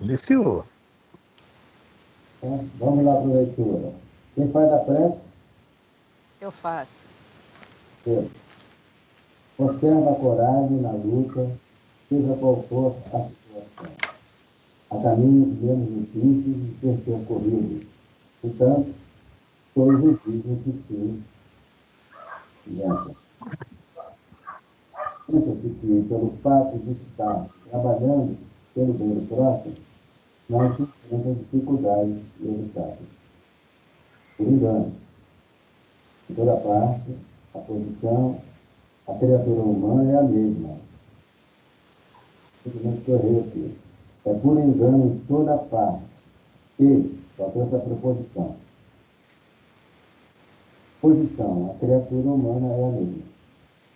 Iniciou. Então, vamos lá para a leitura. Quem faz a prece? Eu faço. Eu. Conserva a coragem na luta, seja qual for a situação. Há caminhos menos difíceis de ser percorridos. Portanto, todos exigem que se vença. Pensa-se que, pelo fato de estar trabalhando pelo bem do próximo, não se enfrentam dificuldades e obstáculos. Por engano, em toda parte, a posição, a criatura humana é a mesma. Simplesmente correr aqui. É por engano em toda parte. E, só com essa proposição. Posição, a criatura humana é a mesma.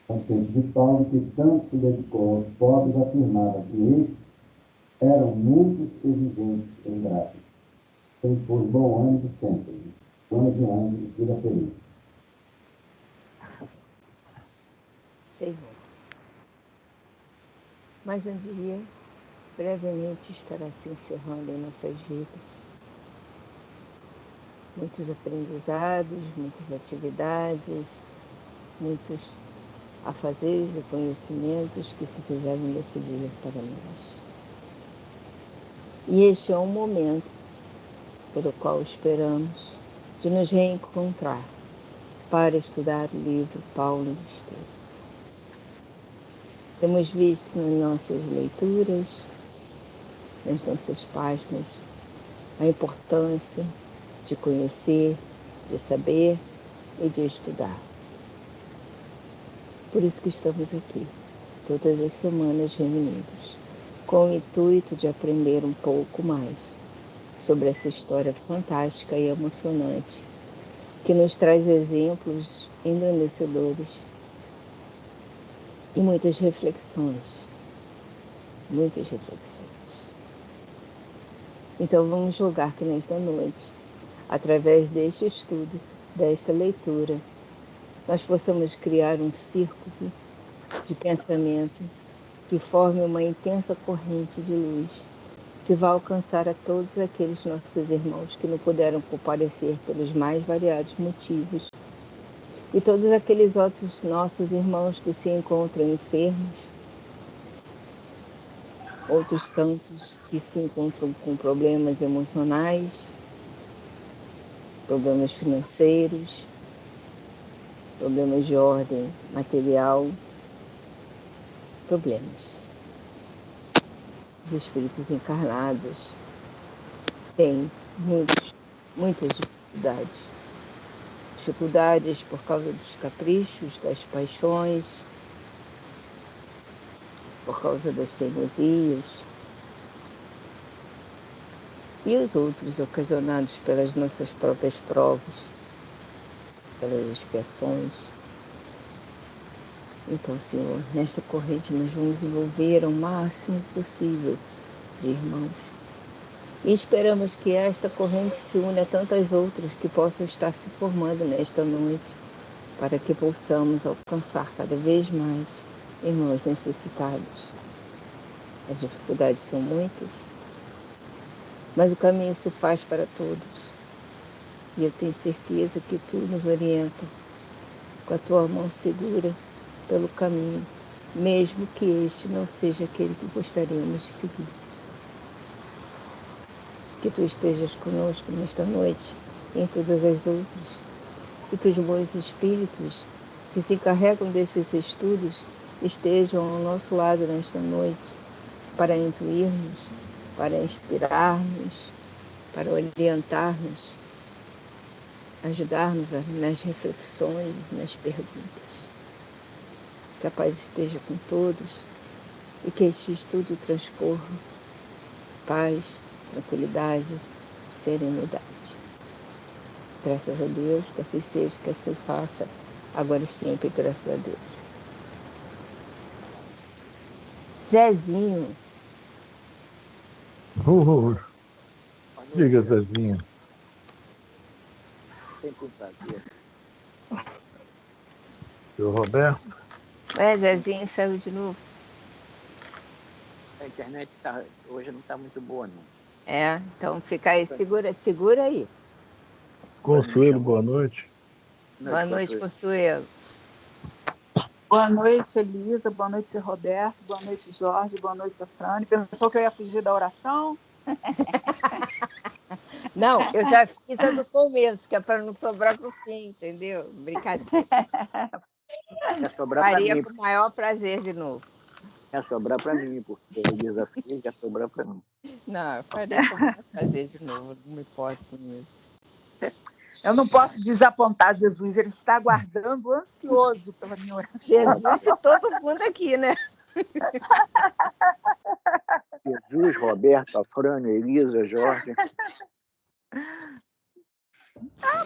Consciente de Paulo, que tanto se dedicou aos pobres, afirmava que estes eram muito exigentes e ingratos. Sem por bom ânimo sempre, dono de ânimo e vida feliz. Senhor, mais um dia brevemente estará se encerrando em nossas vidas. Muitos aprendizados, muitas atividades, muitos afazeres e conhecimentos que se fizeram nesse dia para nós. E este é um momento pelo qual esperamos de nos reencontrar para estudar o livro Paulo e Estevão. Temos visto nas nossas leituras, nas nossas páginas, a importância de conhecer, de saber e de estudar. Por isso que estamos aqui, todas as semanas reunidos, com o intuito de aprender um pouco mais sobre essa história fantástica e emocionante, que nos traz exemplos engrandecedores e muitas reflexões. Então vamos jogar que nesta noite, através deste estudo, desta leitura, nós possamos criar um círculo de pensamento que forme uma intensa corrente de luz, que vai alcançar a todos aqueles nossos irmãos que não puderam comparecer pelos mais variados motivos, e todos aqueles outros nossos irmãos que se encontram enfermos, outros tantos que se encontram com problemas emocionais, problemas financeiros, problemas de ordem material, problemas. Os espíritos encarnados têm muitas dificuldades. Dificuldades por causa dos caprichos, das paixões, por causa das teimosias, e os outros ocasionados pelas nossas próprias provas, pelas expiações. Então, Senhor, nesta corrente nós vamos envolver o máximo possível de irmãos. E esperamos que esta corrente se une a tantas outras que possam estar se formando nesta noite, para que possamos alcançar cada vez mais irmãos necessitados. As dificuldades são muitas, mas o caminho se faz para todos. E eu tenho certeza que Tu nos orienta com a Tua mão segura pelo caminho, mesmo que este não seja aquele que gostaríamos de seguir. Que Tu estejas conosco nesta noite e em todas as outras, e que os bons espíritos que se encarregam destes estudos estejam ao nosso lado nesta noite, para intuir-nos, para inspirar-nos, para orientar-nos, ajudar-nos nas reflexões, nas perguntas. Que a paz esteja com todos e que este estudo transcorra paz, tranquilidade, serenidade. Graças a Deus, que assim seja, que assim faça, agora e sempre, graças a Deus. Zezinho. Diga, Zezinho. Sempre um prazer. Seu Roberto? Zezinho saiu de novo. A internet hoje não está muito boa, não. Então fica aí, segura aí. Consuelo, boa noite. Boa noite, Consuelo. Boa noite, Elisa. Boa noite, Roberto. Boa noite, Jorge. Boa noite, Afrane. Pensou que eu ia fugir da oração? Não, eu já fiz a do começo, que é para não sobrar para o fim, entendeu? Brincadeira. Quer sobrar para Faria mim. com o maior prazer de novo. Quer sobrar para mim, porque o desafio quer sobrar para mim. Não, eu faria com o maior prazer de novo, não me importo com isso. Eu não posso desapontar Jesus, ele está aguardando, ansioso pela minha oração. Jesus e todo mundo aqui, né? Jesus, Roberto, Afrânio, Elisa, Jorge.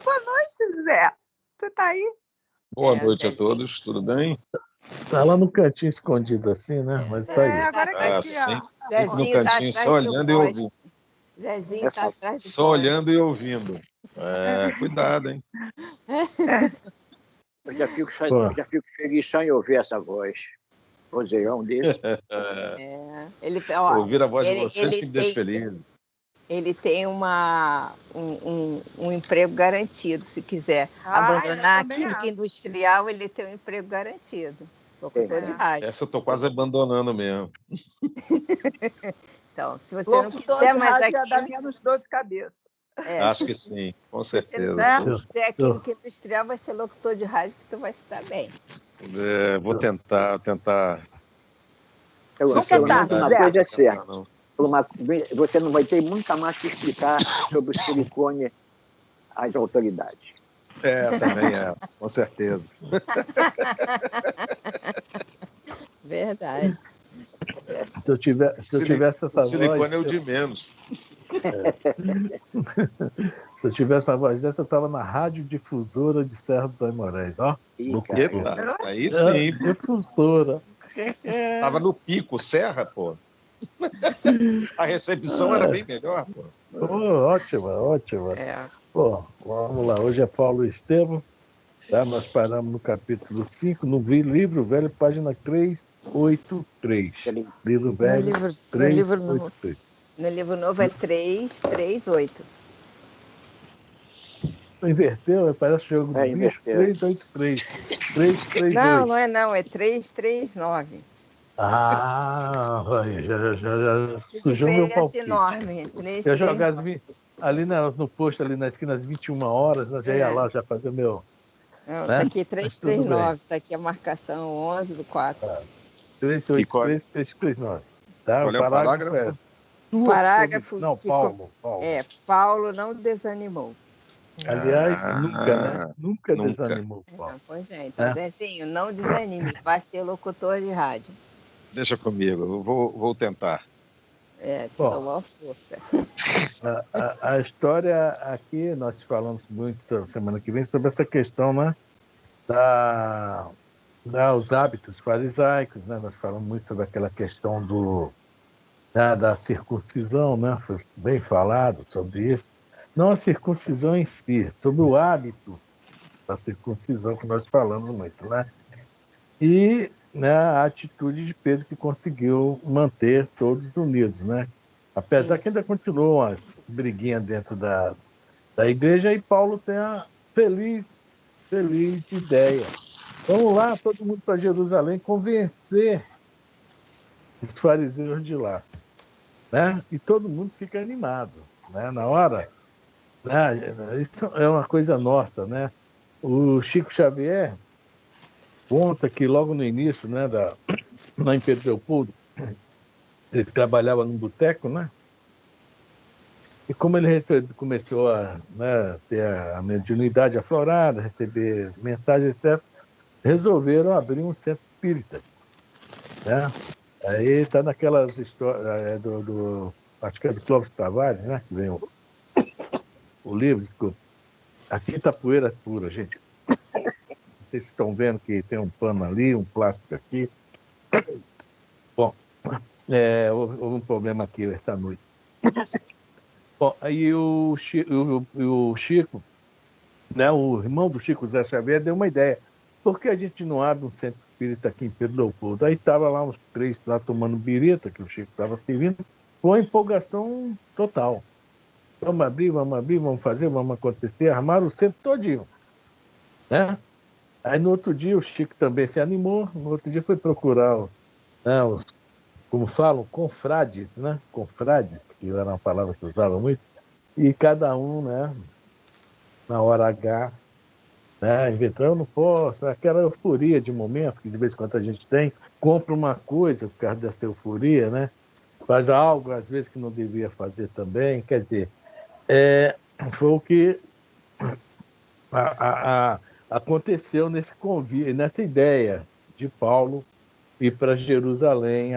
Boa noite, Zé. Tu tá aí? Boa noite a todos, tudo bem? Tá lá no cantinho escondido assim, né? Mas tá aí. Agora tá aqui, ó. Sempre no cantinho, só olhando e ouvindo. Zezinho tá atrás do Só olhando e ouvindo. Cuidado, hein? Eu já fico feliz só em ouvir essa voz. Vozeirão desse. Ouvir a voz de vocês que me deixa feliz. Ele tem um emprego garantido, se quiser abandonar a química industrial, ele tem um emprego garantido. Locutor de rádio. Essa eu tô quase abandonando mesmo. Então, se você Locutor não quiser mais rádio aqui... ia dar menos dor de cabeça. Acho que sim, com certeza. Se você não quiser a química industrial, vai ser locutor de rádio que tu vai se dar bem. Vou tentar. Não tentar, uma Zé. coisa é certa. Você não vai ter nunca mais que explicar sobre o silicone às autoridades. Também com certeza. Verdade. Se eu tivesse essa voz... Silicone é o de menos. Se eu tivesse uma voz dessa, eu estava na radiodifusora de Serra dos Aimorés, ó. Eita, aí sim. Difusora. Tava no pico, Serra, pô. A recepção era bem melhor, pô. Ótima. Bom, vamos lá. Hoje é Paulo Estevam. Tá? Nós paramos no capítulo 5, no livro velho, página 383. Livro velho, 383. No livro novo é 338. Inverteu? Parece jogo do bicho. 383. 338. Não é não. É 339. Já sujou meu palpite. Enorme. Eu jogar ali no posto, ali na esquina, às 21 horas, nós já ia lá, já fazer o meu... Não, tá aqui 339, tá aqui a marcação 11 do 4. 383, 339. Tá? Qual é o parágrafo? Parágrafo. Não, Paulo. Paulo não desanimou. Aliás, nunca, né? Nunca desanimou, Paulo. Pois é, então, Zezinho, não desanime, vai ser locutor de rádio. Deixa comigo, eu vou tentar. Te dou uma força. A história aqui, nós falamos muito semana que vem sobre essa questão, né? Os hábitos farisaicos, né? Nós falamos muito sobre aquela questão da circuncisão, né? Foi bem falado sobre isso. Não a circuncisão em si, sobre o hábito da circuncisão que nós falamos muito, né? E a atitude de Pedro que conseguiu manter todos unidos, né? Apesar que ainda continuam as briguinhas dentro da igreja, e Paulo tem a feliz ideia. Vamos lá, todo mundo para Jerusalém, convencer os fariseus de lá, né? E todo mundo fica animado, né? Na hora, né? Isso é uma coisa nossa, né? O Chico Xavier conta que logo no início, né, lá em Pedro Leopoldo, ele trabalhava num boteco, né? E como ele começou a ter a mediunidade aflorada, receber mensagens, etc., resolveram abrir um centro espírita, né? Aí está naquelas histórias acho que é do Clóvis Tavares, né? Que vem o livro. Aqui está poeira pura, gente. Vocês estão vendo que tem um pano ali, um plástico aqui. Bom, houve um problema aqui esta noite. Bom, aí o Chico, né, o irmão do Chico, Zé Xavier, deu uma ideia. por que a gente não abre um centro espírita aqui em Pedro Leopoldo? Aí estava lá uns 3 lá tomando birita, que o Chico estava servindo, com a empolgação total. Vamos abrir, vamos fazer, vamos acontecer, armaram o centro todinho, né? Aí no outro dia o Chico também se animou, no outro dia foi procurar né, os, como falam, confrades, né? Confrades, que era uma palavra que usava muito, e cada um, né, na hora H, né, inventando, eu não posso, aquela euforia de momento que de vez em quando a gente tem, compra uma coisa por causa dessa euforia, né? Faz algo, às vezes, que não devia fazer também, quer dizer, foi o que aconteceu nesse convite, nessa ideia de Paulo ir para Jerusalém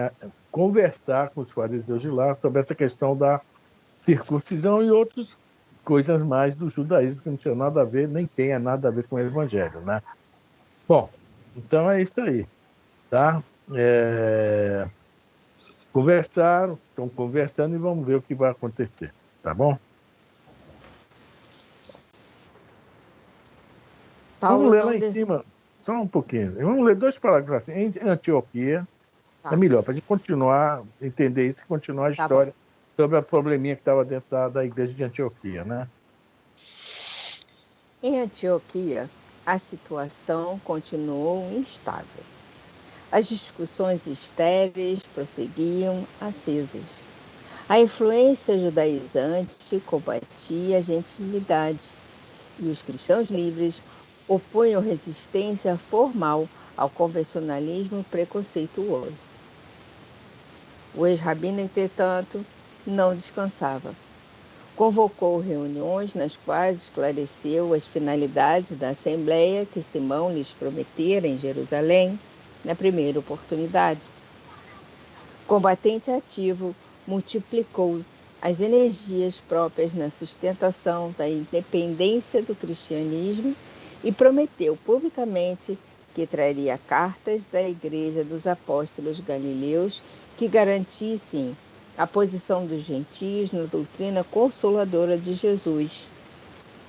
conversar com os fariseus de lá sobre essa questão da circuncisão e outras coisas mais do judaísmo que não tinha nada a ver, nem tenha nada a ver com o evangelho, né? Bom, então é isso aí, tá? Conversaram, estão conversando e vamos ver o que vai acontecer, tá bom? Vamos ler lá em cima, só um pouquinho. Vamos ler 2 parágrafos assim. Em Antioquia, é melhor, para a gente continuar, entender isso e continuar a história sobre a probleminha que estava dentro da igreja de Antioquia, né? Em Antioquia, a situação continuou instável. As discussões estéreis prosseguiam acesas. A influência judaizante combatia a gentilidade e os cristãos livres opunham resistência formal ao convencionalismo preconceituoso. O ex-rabino, entretanto, não descansava. Convocou reuniões nas quais esclareceu as finalidades da assembleia que Simão lhes prometera em Jerusalém na primeira oportunidade. Combatente ativo, multiplicou as energias próprias na sustentação da independência do cristianismo e prometeu publicamente que traria cartas da Igreja dos Apóstolos Galileus que garantissem a posição dos gentios na doutrina consoladora de Jesus,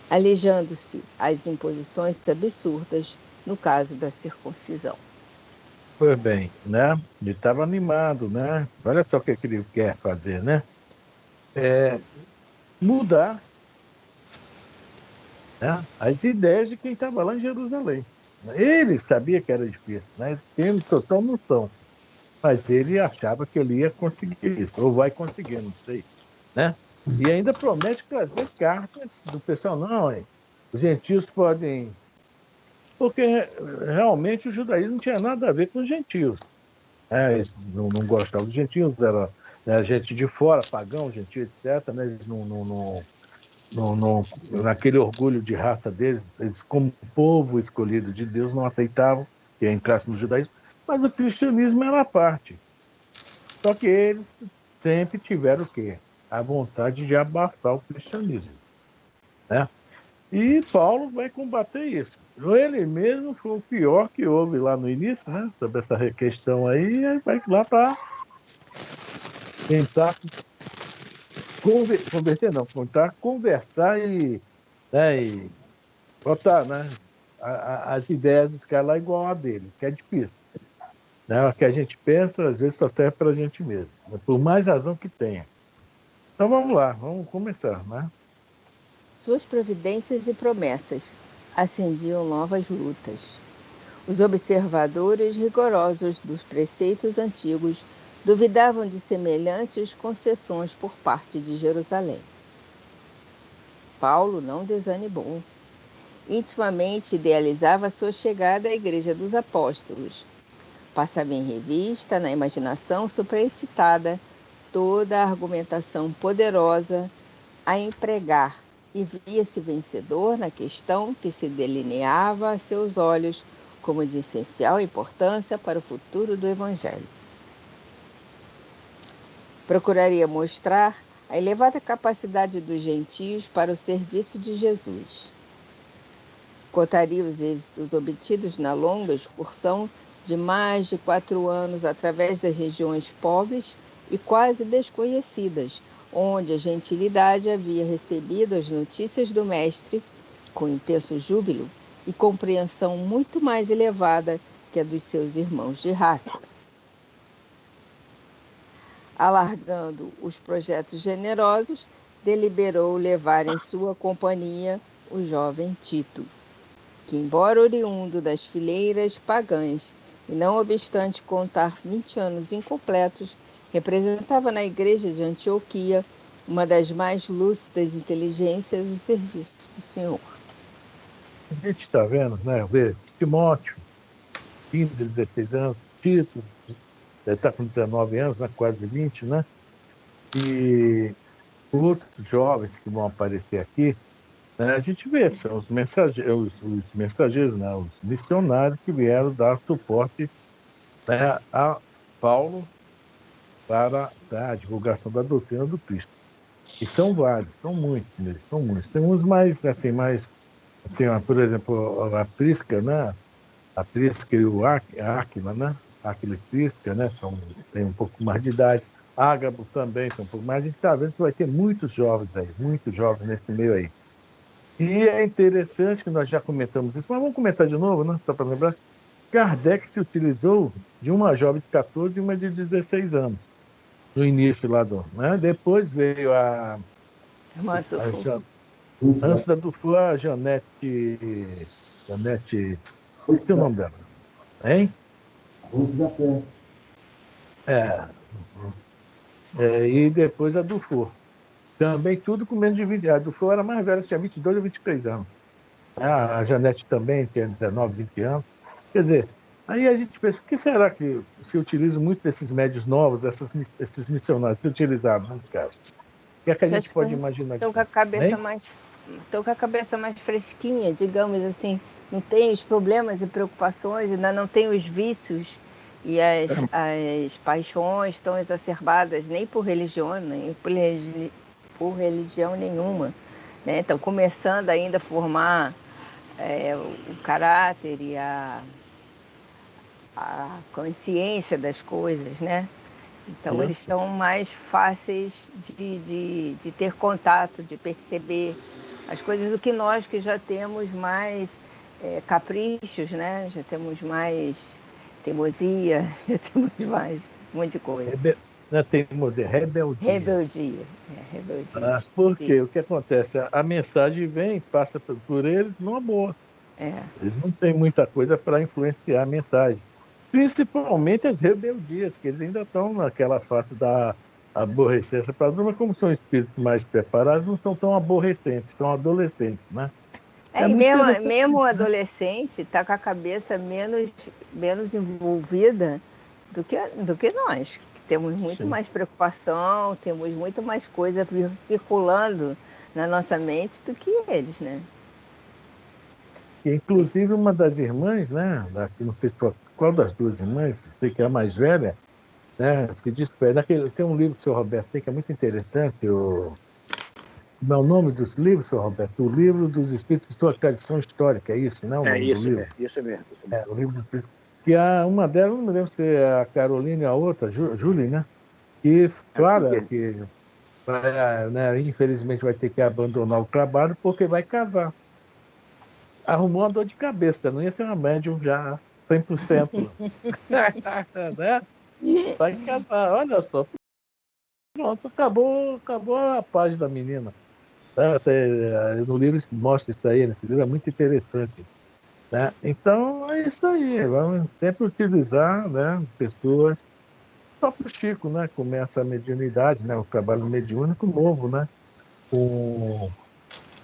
alijando-se as imposições absurdas no caso da circuncisão. Foi bem, né? Ele estava animado, né? Olha só o que ele quer fazer, né? Mudar, né, as ideias de quem estava lá em Jerusalém. Ele sabia que era difícil, né? Ele total noção. Mas ele achava que ele ia conseguir isso, ou vai conseguir, não sei, né? E ainda promete trazer cartas do pessoal, não, os gentios podem... Porque realmente o judaísmo não tinha nada a ver com os gentios. Eles não gostavam dos gentios, era gente de fora, pagão, gentio, etc. Né? Eles naquele orgulho de raça deles, eles, como povo escolhido de Deus, não aceitavam que entrasse no judaísmo, mas o cristianismo era a parte. Só que eles sempre tiveram o quê? A vontade de abafar o cristianismo, né? E Paulo vai combater isso. Ele mesmo foi o pior que houve lá no início, né? Sobre essa questão aí, e vai lá para tentar tentar conversar né, e botar, né, as ideias dos caras lá igual a dele, que é difícil. Né? O que a gente pensa, às vezes, só serve para a gente mesmo, né? Por mais razão que tenha. Então vamos lá, vamos começar, né? Suas providências e promessas acendiam novas lutas. Os observadores rigorosos dos preceitos antigos duvidavam de semelhantes concessões por parte de Jerusalém. Paulo não desanimou. Intimamente idealizava sua chegada à Igreja dos Apóstolos. Passava em revista, na imaginação supraexcitada, toda a argumentação poderosa a empregar e via-se vencedor na questão que se delineava a seus olhos como de essencial importância para o futuro do Evangelho. Procuraria mostrar a elevada capacidade dos gentios para o serviço de Jesus. Contaria os êxitos obtidos na longa excursão de mais de 4 anos através das regiões pobres e quase desconhecidas, onde a gentilidade havia recebido as notícias do Mestre com intenso júbilo e compreensão muito mais elevada que a dos seus irmãos de raça. Alargando os projetos generosos, deliberou levar em sua companhia o jovem Tito, que, embora oriundo das fileiras pagãs e não obstante contar 20 anos incompletos, representava na igreja de Antioquia uma das mais lúcidas inteligências e serviços do Senhor. A gente está vendo, né? Vê Timóteo, 15, 16 anos, Tito, ele está com 19 anos, né? Quase 20, né? E outros jovens que vão aparecer aqui, né? A gente vê, são os mensageiros, né? Os missionários que vieram dar suporte, né, a Paulo para a divulgação da doutrina do Cristo. E são vários, são muitos mesmo, são muitos. Tem uns mais, assim, por exemplo, a Prisca, né? A Prisca e o Áquila, né? Áquila e Prisca, né? Tem um pouco mais de idade. Ágabo também tem um pouco mais. A gente está vendo que vai ter muitos jovens aí, muitos jovens nesse meio aí. E é interessante que nós já comentamos isso, mas vamos comentar de novo, né? Só para lembrar. Kardec se utilizou de uma jovem de 14 e uma de 16 anos, no início lá do. Né? Depois veio antes da Dufour, a Janete. Qual é o nome dela? Hein? Rússia da Fé. E depois a Dufour. Também tudo com menos de 20 anos. A Dufour era mais velha, tinha 22 ou 23 anos. A Janete também tinha 19, 20 anos. Quer dizer, aí a gente pensa, o que será que se utiliza muito desses médios novos, esses missionários, se utilizaram, no caso? O que é que a gente pode imaginar? Estão com a cabeça mais fresquinha, digamos assim, não tem os problemas e preocupações, ainda não tem os vícios e as paixões tão exacerbadas, nem por religião, nem por religião nenhuma. Né? Estão começando ainda a formar o caráter e a consciência das coisas, né? Então, eles estão mais fáceis de ter contato, de perceber as coisas do que nós, que já temos mais caprichos, né? Já temos mais teimosia, já temos mais um monte de coisa. Rebeldia. Rebeldia. Por quê? O que acontece? A mensagem vem, passa por eles numa boa. Eles não têm muita coisa para influenciar a mensagem. Principalmente as rebeldias, que eles ainda estão naquela fase da aborrecência para a turma, como são espíritos mais preparados, não são tão aborrecentes, são adolescentes, né? E mesmo o adolescente está com a cabeça menos envolvida do que nós, que temos muito mais preocupação, temos muito mais coisa circulando na nossa mente do que eles, né? Inclusive, uma das irmãs, né? Não sei qual das duas irmãs, sei que é a mais velha, né? Que diz que tem um livro que o senhor Roberto tem que é muito interessante, Como é o nome dos livros, senhor Roberto? O livro dos Espíritos de sua tradição histórica, é isso, não? Isso mesmo. O livro dos Espíritos. Que uma delas, não me lembro se é a Carolina e a outra, Julie, né? Que fala que né, infelizmente vai ter que abandonar o trabalho porque vai casar. Arrumou uma dor de cabeça, não ia ser uma médium já 100%. Né? Vai casar, olha só. Pronto, acabou a paz da menina. No livro mostra isso aí, nesse livro é muito interessante. Né? Então, é isso aí. Vamos sempre utilizar, né, pessoas. O próprio Chico, né, começa a mediunidade, né, o trabalho mediúnico novo, né, com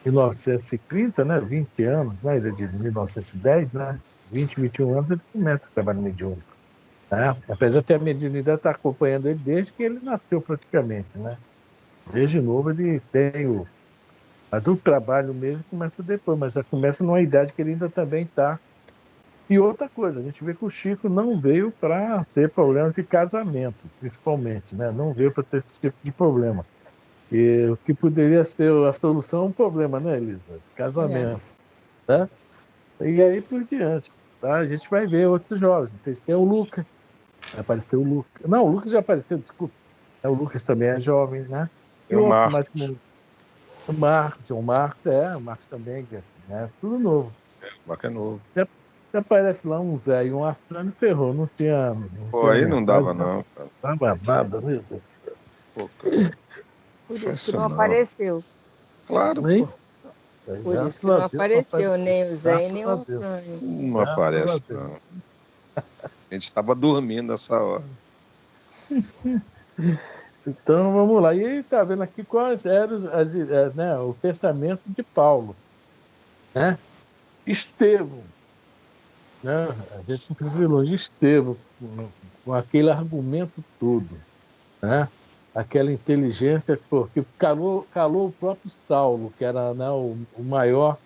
1930, né, 20 anos, né, ele é de 1910, né, 20, 21 anos, ele começa o trabalho mediúnico. Né? Apesar de a mediunidade estar acompanhando ele desde que ele nasceu praticamente, né? Desde novo ele tem Mas o trabalho mesmo começa depois, mas já começa numa idade que ele ainda também está. E outra coisa, a gente vê que o Chico não veio para ter problemas de casamento, principalmente, né? Não veio para ter esse tipo de problema. E o que poderia ser a solução é um problema, né, Elisa? Casamento. Né? E aí por diante. Tá? A gente vai ver outros jovens. Tem o Lucas. Apareceu o Lucas. Não, o Lucas já apareceu, desculpa. O Lucas também é jovem, né? E o Marcos. O Marcos também, né? Tudo novo. Barco é novo. Se aparece lá um Zé e um Arthur, ferrou. Não tinha. Pô, aí não dava, mensagem, não, cara. não dava nada, meu Deus. Pô, cara, Por faz isso que isso não não. apareceu. Claro, Nem, pô. Por isso que graças a não Deus, não apareceu nem o Zé e Graças nem a o Deus. Antônio. Não Graças a aparece, Deus. não. A gente estava dormindo nessa hora. Então vamos lá. E aí está vendo aqui quais eram né, o pensamento de Paulo, né? Estevão, né? A gente não precisa ir longe. Estevão, com aquele argumento todo, né? Aquela inteligência, porque calou o próprio Saulo, que era, né, o maior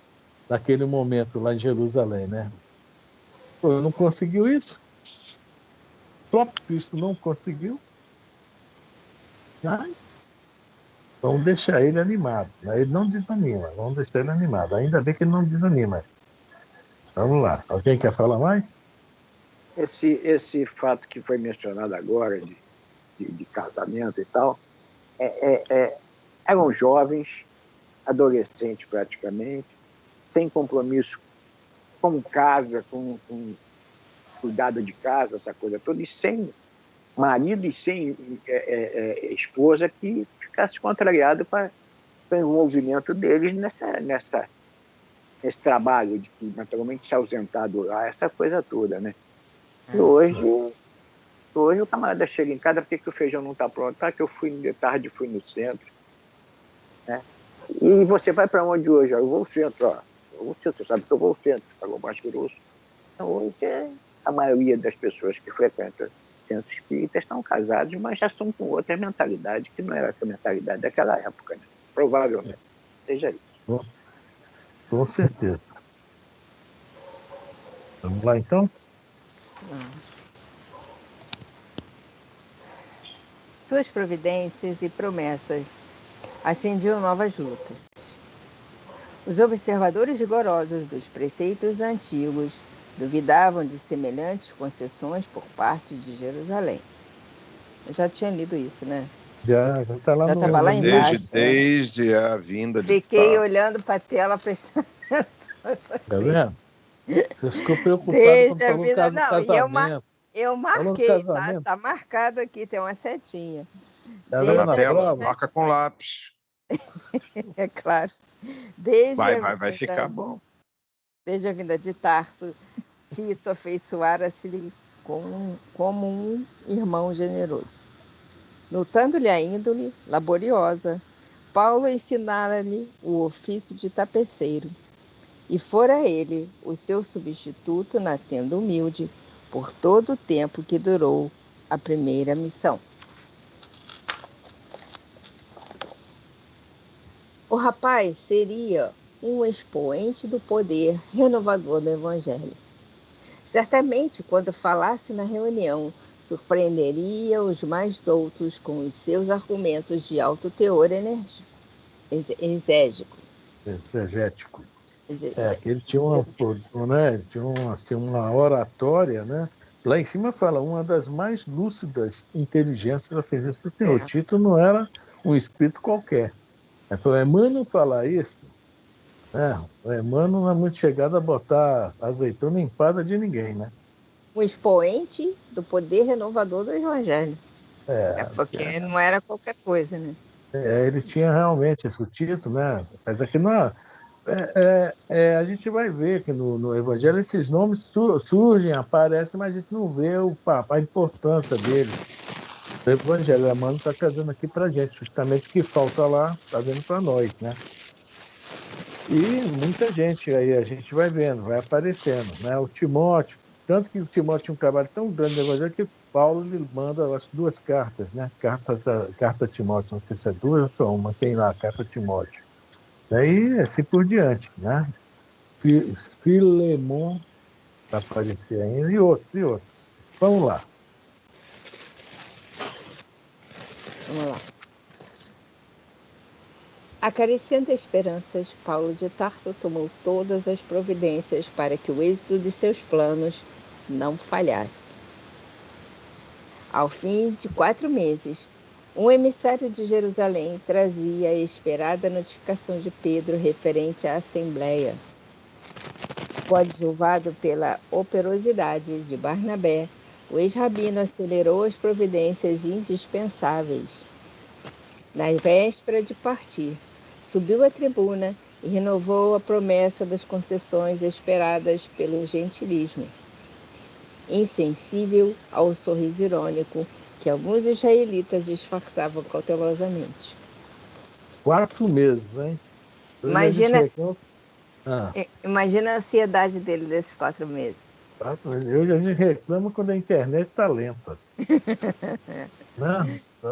naquele momento lá em Jerusalém, né? Pô, não conseguiu isso? O próprio Cristo não conseguiu? Ai, vamos deixar ele animado, né? Ele não desanima, vamos deixar ele animado. Ainda bem que ele não desanima. Vamos lá. Alguém quer falar mais? Esse fato que foi mencionado agora, de casamento e tal, eram jovens, adolescentes praticamente, sem compromisso com casa, com cuidado de casa, essa coisa toda, e sem marido e sem esposa que ficasse contrariado com o envolvimento deles nesse trabalho de que naturalmente se ausentar do lar, essa coisa toda, né? E hoje o camarada chega em casa, por que o feijão não está pronto? Tá, que eu fui de tarde, fui no centro, né? E você vai para onde hoje? Eu vou ao centro, ó. Eu vou ao centro, você sabe que eu vou ao centro, falou mais grosso. Então, hoje a maioria das pessoas que frequentam centros espíritas estão casados, mas já são com outra mentalidade, que não era essa mentalidade daquela época, né? Provavelmente seja isso. Com certeza. Vamos lá, então? Suas providências e promessas acendiam novas lutas. Os observadores rigorosos dos preceitos antigos duvidavam de semelhantes concessões por parte de Jerusalém. Eu já tinha lido isso, né? Já está lá Já no estava lá livro. embaixo. Desde a vinda de Fiquei Tarso. olhando para a tela, prestando atenção. Tá Assim, vendo? Você ficou preocupado quando desde a falou vida. do Não, e casamento. eu Falou do marquei, tá? casamento. Tá marcado aqui, tem uma setinha. Tá Tá na vendo Desde a a tela, prova? vinda, marca com lápis. é claro, desde a Vai ficar vinda, bom. desde a vinda de Tarso, Tito afeiçoara-se-lhe como um irmão generoso. Notando-lhe a índole laboriosa, Paulo ensinara-lhe o ofício de tapeceiro, e fora ele o seu substituto na tenda humilde por todo o tempo que durou a primeira missão. O rapaz seria um expoente do poder renovador do Evangelho. Certamente, quando falasse na reunião, surpreenderia os mais doutos com os seus argumentos de alto teor exégetico. Exegético. Que ele tinha uma oratória, né? Lá em cima fala, uma das mais lúcidas inteligências a serviço do Senhor. Tito não era um espírito qualquer. Para o Emmanuel falar isso, o Emmanuel não é muito chegado a botar azeitona em empada de ninguém, né? Um expoente do poder renovador do Evangelho. Porque não era qualquer coisa, né? Ele tinha realmente esse título, né? Mas aqui não. A gente vai ver que no Evangelho esses nomes surgem, aparecem, mas a gente não vê a importância deles. O Evangelho, Emmanuel está trazendo aqui para a gente, justamente o que falta lá, está vendo para nós, né? E muita gente aí, a gente vai vendo, vai aparecendo, né? O Timóteo, tanto que o Timóteo tinha um trabalho tão grande no Evangelho que Paulo lhe manda as 2 cartas, né? Carta a Timóteo, não sei se é 2 ou só uma, tem lá, carta a Timóteo. Daí, assim por diante, né? Filemon vai aparecer ainda, e outros. Vamos lá. Vamos lá. Acariciando esperanças, Paulo de Tarso tomou todas as providências para que o êxito de seus planos não falhasse. Ao fim de 4 meses, um emissário de Jerusalém trazia a esperada notificação de Pedro referente à Assembleia. Coadjuvado pela operosidade de Barnabé, o ex-rabino acelerou as providências indispensáveis. Na véspera de partir, subiu à tribuna e renovou a promessa das concessões esperadas pelo gentilismo, insensível ao sorriso irônico que alguns israelitas disfarçavam cautelosamente. 4 meses, hein? Imagina, Ah, imagina a ansiedade dele desses 4 meses. 4 meses. Hoje a gente reclama quando a internet está lenta. Não,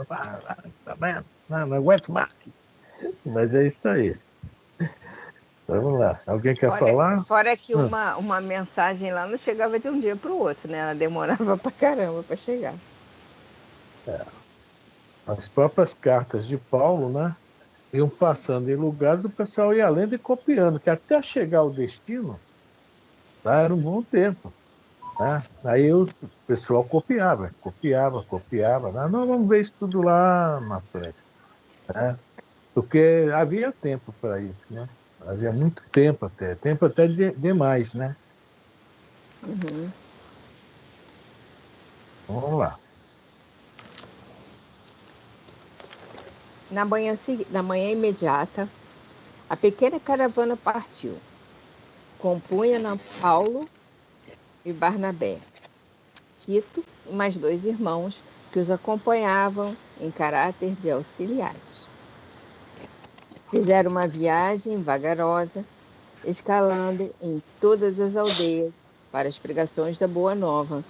tá vendo? Não aguento mais. Mas é isso aí. Vamos lá. Alguém quer falar? Fora que uma mensagem lá não chegava de um dia para o outro, né? Ela demorava pra caramba para chegar. As próprias cartas de Paulo, né? Iam passando em lugares, o pessoal ia lendo e copiando, que até chegar ao destino, tá, era um bom tempo. Né? Aí o pessoal copiava. Né? Não, vamos ver isso tudo lá na frente. Né? Porque havia tempo para isso, né? Havia muito tempo até demais, né? Uhum. Vamos lá. Na manhã imediata, a pequena caravana partiu. Compunha Paulo e Barnabé, Tito e mais 2 irmãos que os acompanhavam em caráter de auxiliares. Fizeram uma viagem vagarosa, escalando em todas as aldeias para as pregações da Boa Nova,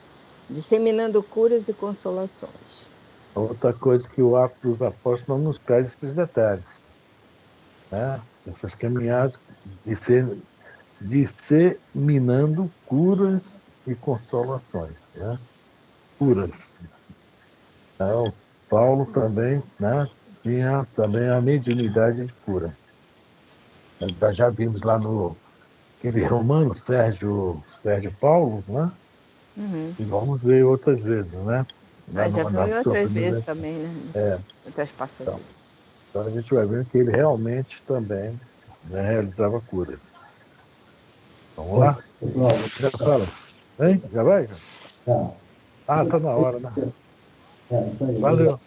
disseminando curas e consolações. Outra coisa que o Atos dos Apóstolos não nos traz esses detalhes. Né? Essas caminhadas disseminando curas e consolações. Né? Curas. Então, Paulo também, né, tinha também a mediunidade de cura. Nós já vimos lá no aquele romano Sérgio Paulo, né? Uhum. E vamos ver outras vezes, né? Nós já vimos outras vezes também, né? Outras Então, passagens. então a gente vai ver que ele realmente também, né, realizava curas. Vamos lá? Pessoal, Já fala. Hein? Já vai? tá. Tá na hora, né? Isso aí, Valeu.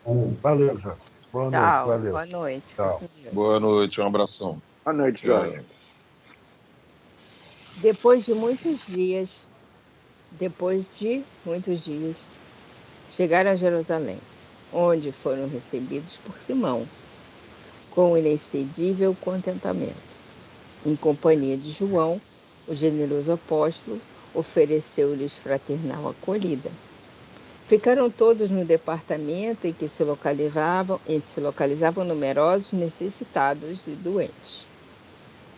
obrigado. Valeu. Valeu, Jorge. Boa noite, Tchau, valeu. boa noite. Tchau. Boa noite, um abração. Boa noite, Jorge. Depois de muitos dias, chegaram a Jerusalém, onde foram recebidos por Simão, com inexcedível contentamento. Em companhia de João, o generoso apóstolo ofereceu-lhes fraternal acolhida. Ficaram todos no departamento em que se localizavam numerosos necessitados e doentes.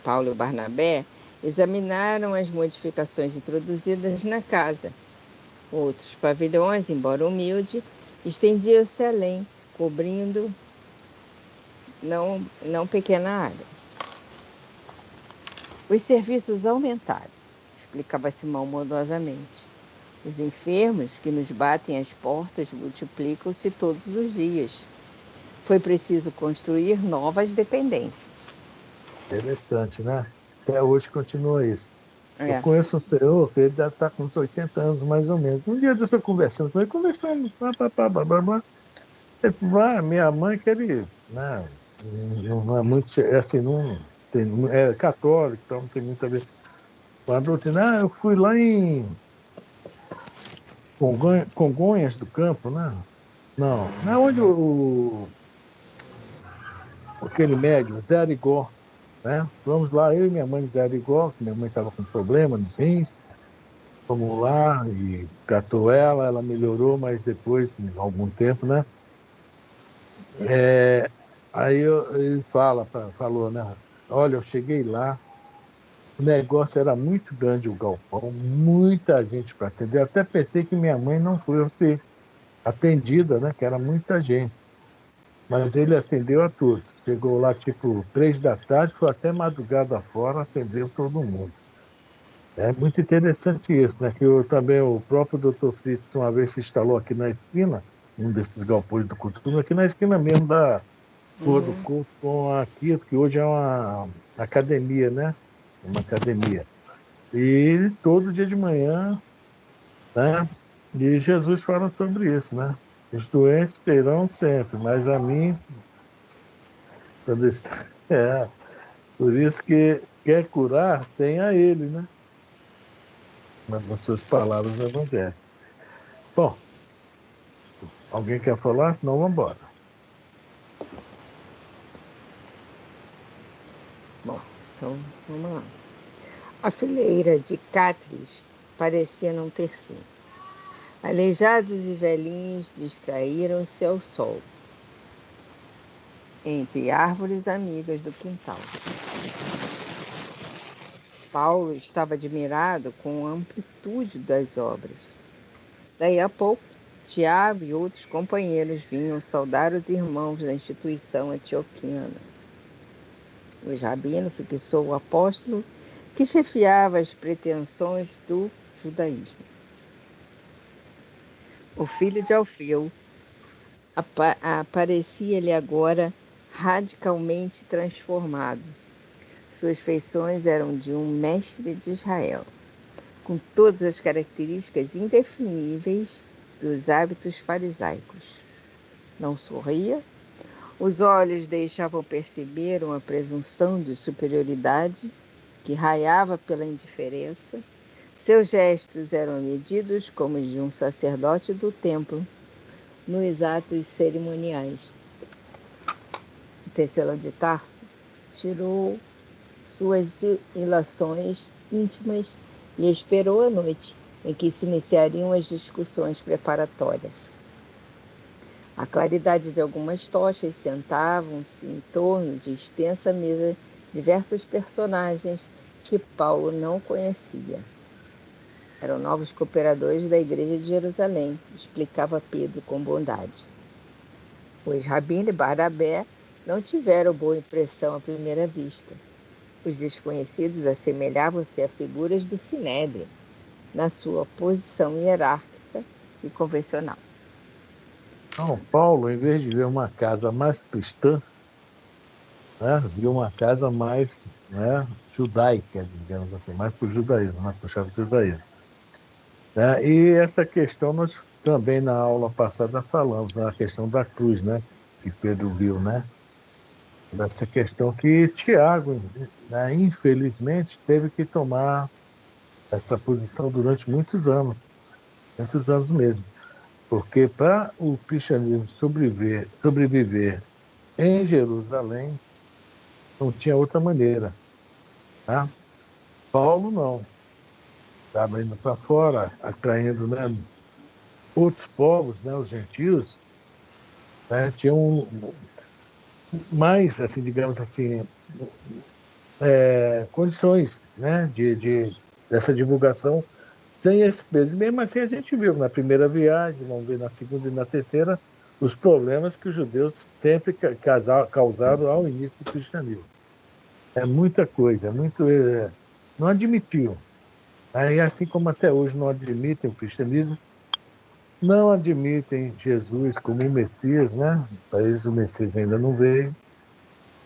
Paulo e Barnabé examinaram as modificações introduzidas na casa. Outros pavilhões, embora humilde, estendiam-se além, cobrindo não pequena área. Os serviços aumentaram, explicava Simão modosamente. Os enfermos que nos batem às portas multiplicam-se todos os dias. Foi preciso construir novas dependências. Interessante, né? Até hoje continua isso. Eu É. conheço um senhor que ele deve estar com uns 80 anos, mais ou menos. Um dia eu estou conversando com ele, Ele falou, minha mãe que ele, né, não é muito, assim, não tem, é católico, então não tem muito a ver com a doutrina. Eu fui lá em Congonhas do Campo, né? Não é onde aquele médium, Zé Arigó, né? Vamos lá, eu e minha mãe de Zé Arigó, que minha mãe estava com problema nos rins. Fomos lá e tratou ela melhorou, mas depois, de algum tempo, né? Aí ele falou, né? Olha, eu cheguei lá, o negócio era muito grande, o galpão, muita gente para atender. Até pensei que minha mãe não foi ser atendida, né? Que era muita gente. Mas ele atendeu a todos. Chegou lá tipo 3 da tarde, foi até madrugada fora, atendeu todo mundo. É muito interessante isso, né? Que também o próprio Dr. Fritz uma vez se instalou aqui na esquina, um desses galpões do Cultura, aqui na esquina mesmo da Rua do Couto com aqui, que hoje é uma academia, né? Uma academia. E todo dia de manhã, né? E Jesus fala sobre isso, né? Os doentes terão sempre, mas a mim, quando é, por isso que quer curar, tem a ele, né? Mas nas suas palavras do Evangelho. Bom, alguém quer falar? Senão vamos embora. Bom, então vamos lá. A fileira de cátares parecia não ter fim. Aleijados e velhinhos distraíram-se ao sol, entre árvores amigas do quintal. Paulo estava admirado com a amplitude das obras. Daí a pouco, Tiago e outros companheiros vinham saudar os irmãos da instituição antioquiana. O rabino fixou o apóstolo que chefiava as pretensões do judaísmo. O filho de Alfeu aparecia-lhe agora radicalmente transformado. Suas feições eram de um mestre de Israel, com todas as características indefiníveis dos hábitos farisaicos. Não sorria, os olhos deixavam perceber uma presunção de superioridade que raiava pela indiferença. Seus gestos eram medidos como os de um sacerdote do templo nos atos cerimoniais. O Tecelão de Tarso tirou suas ilações íntimas e esperou a noite em que se iniciariam as discussões preparatórias. À claridade de algumas tochas sentavam-se em torno de extensa mesa diversos personagens que Paulo não conhecia. Eram novos cooperadores da Igreja de Jerusalém, explicava Pedro com bondade. Os Rabino e Barnabé não tiveram boa impressão à primeira vista. Os desconhecidos assemelhavam-se a figuras do Sinédrio, na sua posição hierárquica e convencional. Então, Paulo, em vez de ver uma casa mais cristã, né, viu uma casa mais, né, judaica, digamos assim, mais para o judaísmo, mais puxado para o judaísmo. Né? E essa questão nós também na aula passada falamos, né, a questão da cruz, né, que Pedro viu, né? Dessa questão que Tiago, né, infelizmente, teve que tomar essa posição durante muitos anos mesmo. Porque para o cristianismo sobreviver em Jerusalém, não tinha outra maneira. Tá? Paulo não. Estava indo para fora, atraindo, né, outros povos, né, os gentios, né, tinham mais, assim, digamos assim, condições, né, dessa divulgação sem esse peso. Mesmo assim, a gente viu na primeira viagem, vamos ver na segunda e na terceira, os problemas que os judeus sempre causaram ao início do cristianismo. É muita coisa, não admitiam. Aí, assim como até hoje não admitem o cristianismo, não admitem Jesus como o Messias, né? Para eles o Messias ainda não veio.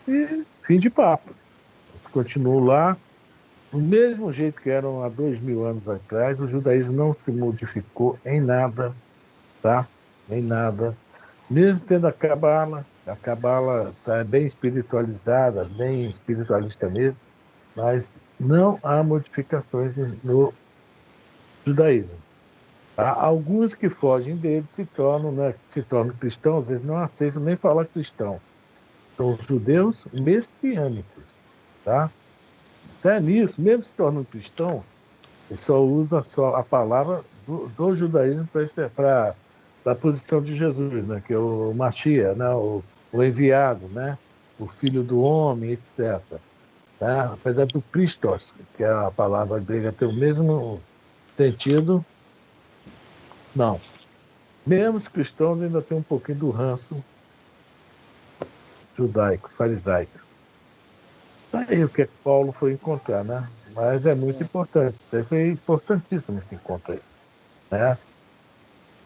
E fim de papo. Continuam lá, do mesmo jeito que eram há 2000 anos atrás, o judaísmo não se modificou em nada, tá? Em nada. Mesmo tendo a Cabala está bem espiritualizada, bem espiritualista mesmo, mas não há modificações no judaísmo. Há alguns que fogem dele se tornam cristãos, eles não aceitam nem falar cristão. São os judeus messiânicos, tá? Até nisso, mesmo se tornando cristão, ele só usa só a palavra do judaísmo para a posição de Jesus, né? Que é o Mashiach, né? O enviado, né? O filho do homem, etc. Tá? Apesar do Christos, que é a palavra grega, tem o mesmo sentido, não. Mesmo os cristãos ainda tem um pouquinho do ranço judaico, farisaico. Aí o que Paulo foi encontrar, né? Mas é muito importante. Isso foi importantíssimo esse encontro aí. Né?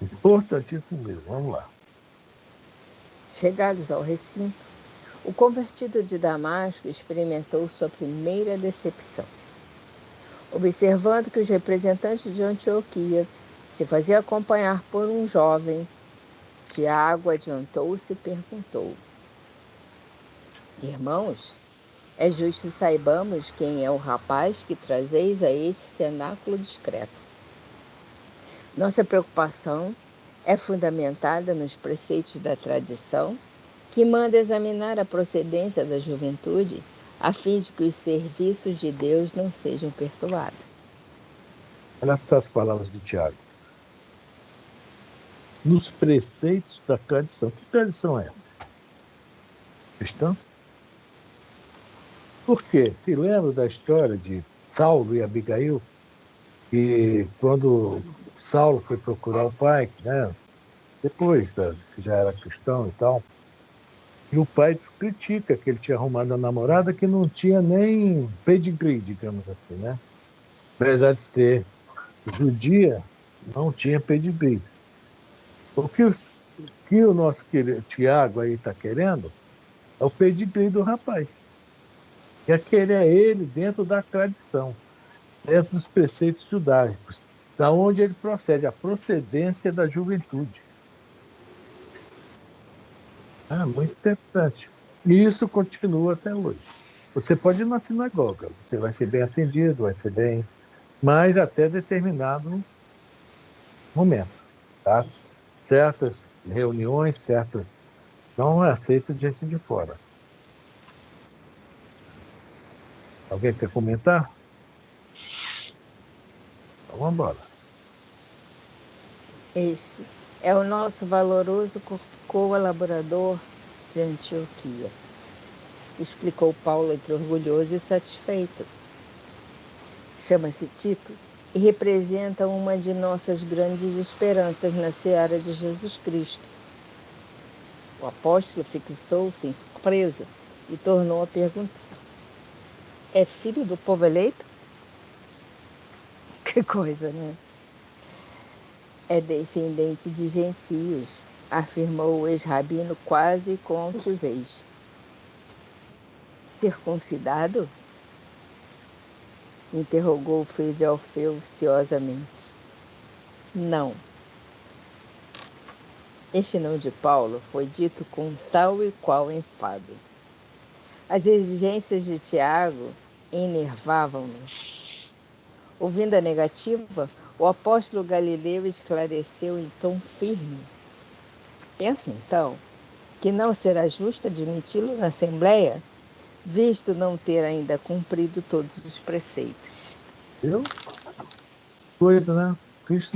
Importantíssimo mesmo. Vamos lá. Chegados ao recinto, o convertido de Damasco experimentou sua primeira decepção. Observando que os representantes de Antioquia se faziam acompanhar por um jovem, Tiago adiantou-se e perguntou: Irmãos, é justo saibamos quem é o rapaz que trazeis a este cenáculo discreto. Nossa preocupação é fundamentada nos preceitos da tradição, que manda examinar a procedência da juventude, a fim de que os serviços de Deus não sejam perturbados. Olha as palavras de Tiago. Nos preceitos da tradição. Que tradição é? Cristã? Por quê? Se lembra da história de Saulo e Abigail? E quando Saulo foi procurar o pai, né? Depois que já era cristão e tal, e o pai critica que ele tinha arrumado a namorada que não tinha nem pedigree, digamos assim, né? Apesar de ser judia, não tinha pedigree. O que o nosso querido Tiago aí está querendo é o pedigree do rapaz. Quer querer ele dentro da tradição, dentro dos preceitos judaicos, da onde ele procede, a procedência da juventude. Muito interessante. E isso continua até hoje. Você pode ir na sinagoga, você vai ser bem atendido, vai ser bem, mas até determinado momento, tá? Certas reuniões, certas não é aceito de gente de fora. Alguém quer comentar? Então, vamos embora. Este é o nosso valoroso colaborador de Antioquia, explicou Paulo entre orgulhoso e satisfeito. Chama-se Tito e representa uma de nossas grandes esperanças na seara de Jesus Cristo. O apóstolo fixou-se em surpresa e tornou a perguntar: é filho do povo eleito? Que coisa, né? É descendente de gentios, afirmou o ex-rabino quase com altivez. Circuncidado? Interrogou o filho de Alfeu ansiosamente. Não. Este não de Paulo foi dito com tal e qual enfado. As exigências de Tiago enervavam-no. Ouvindo a negativa, o apóstolo Galileu esclareceu em tom firme. Penso, então, que não será justo admiti-lo na Assembleia, visto não ter ainda cumprido todos os preceitos. Eu? Coisa, né? Cristo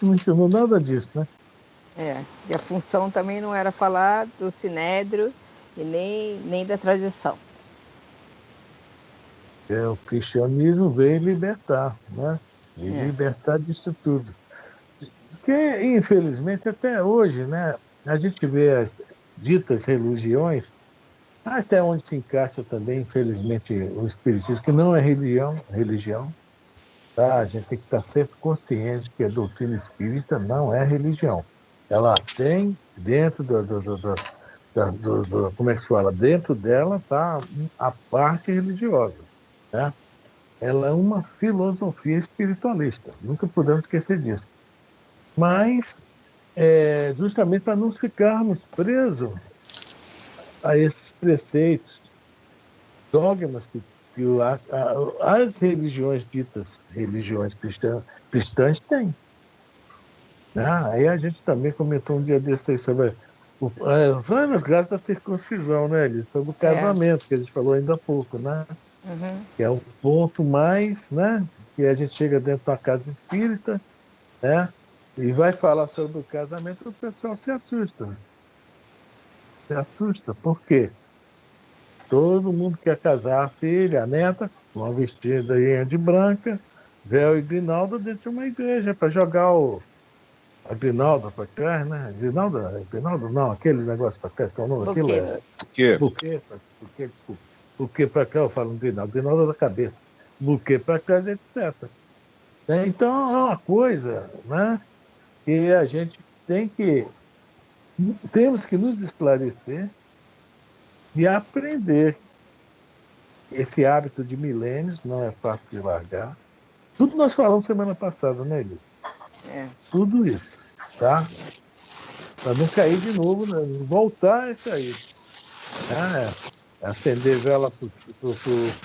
não ensinou nada disso, né? E a função também não era falar do sinédrio e nem da tradição. O cristianismo veio libertar, né? Veio libertar disso tudo. Porque, infelizmente, até hoje, né? A gente vê as ditas religiões, até onde se encaixa também, infelizmente, o espiritismo, que não é religião, tá? A gente tem que estar sempre consciente que a doutrina espírita não é religião. Ela tem dentro como é que se fala? Dentro dela está a parte religiosa, né? Ela é uma filosofia espiritualista, nunca podemos esquecer disso. Mas, justamente para não ficarmos presos a esses preceitos, dogmas as religiões ditas religiões cristãs têm. Né? Aí a gente também comentou um dia desse aí sobre foi no caso da circuncisão, né, Elis? Sobre o casamento, que a gente falou ainda há pouco, né? Uhum. Que é o ponto mais, né? Que a gente chega dentro da casa espírita, né? E vai falar sobre o casamento, o pessoal se assusta. Se assusta. Por quê? Todo mundo quer casar a filha, a neta, uma vestida aí de branca, véu e grinalda dentro de uma igreja, para jogar a grinalda para trás, né? Grinalda não, aquele negócio para trás, que é o nome daquilo é buquê, desculpa. Buquê para cá, eu falo grinalda da cabeça. Buquê para trás, etc. Então, é uma coisa, né? Que a gente temos que nos esclarecer e aprender esse hábito de milênios não é fácil de largar. Tudo nós falamos semana passada, né, Eli? Tudo isso, tá? Para não cair de novo, né? Voltar a cair. Acender vela para o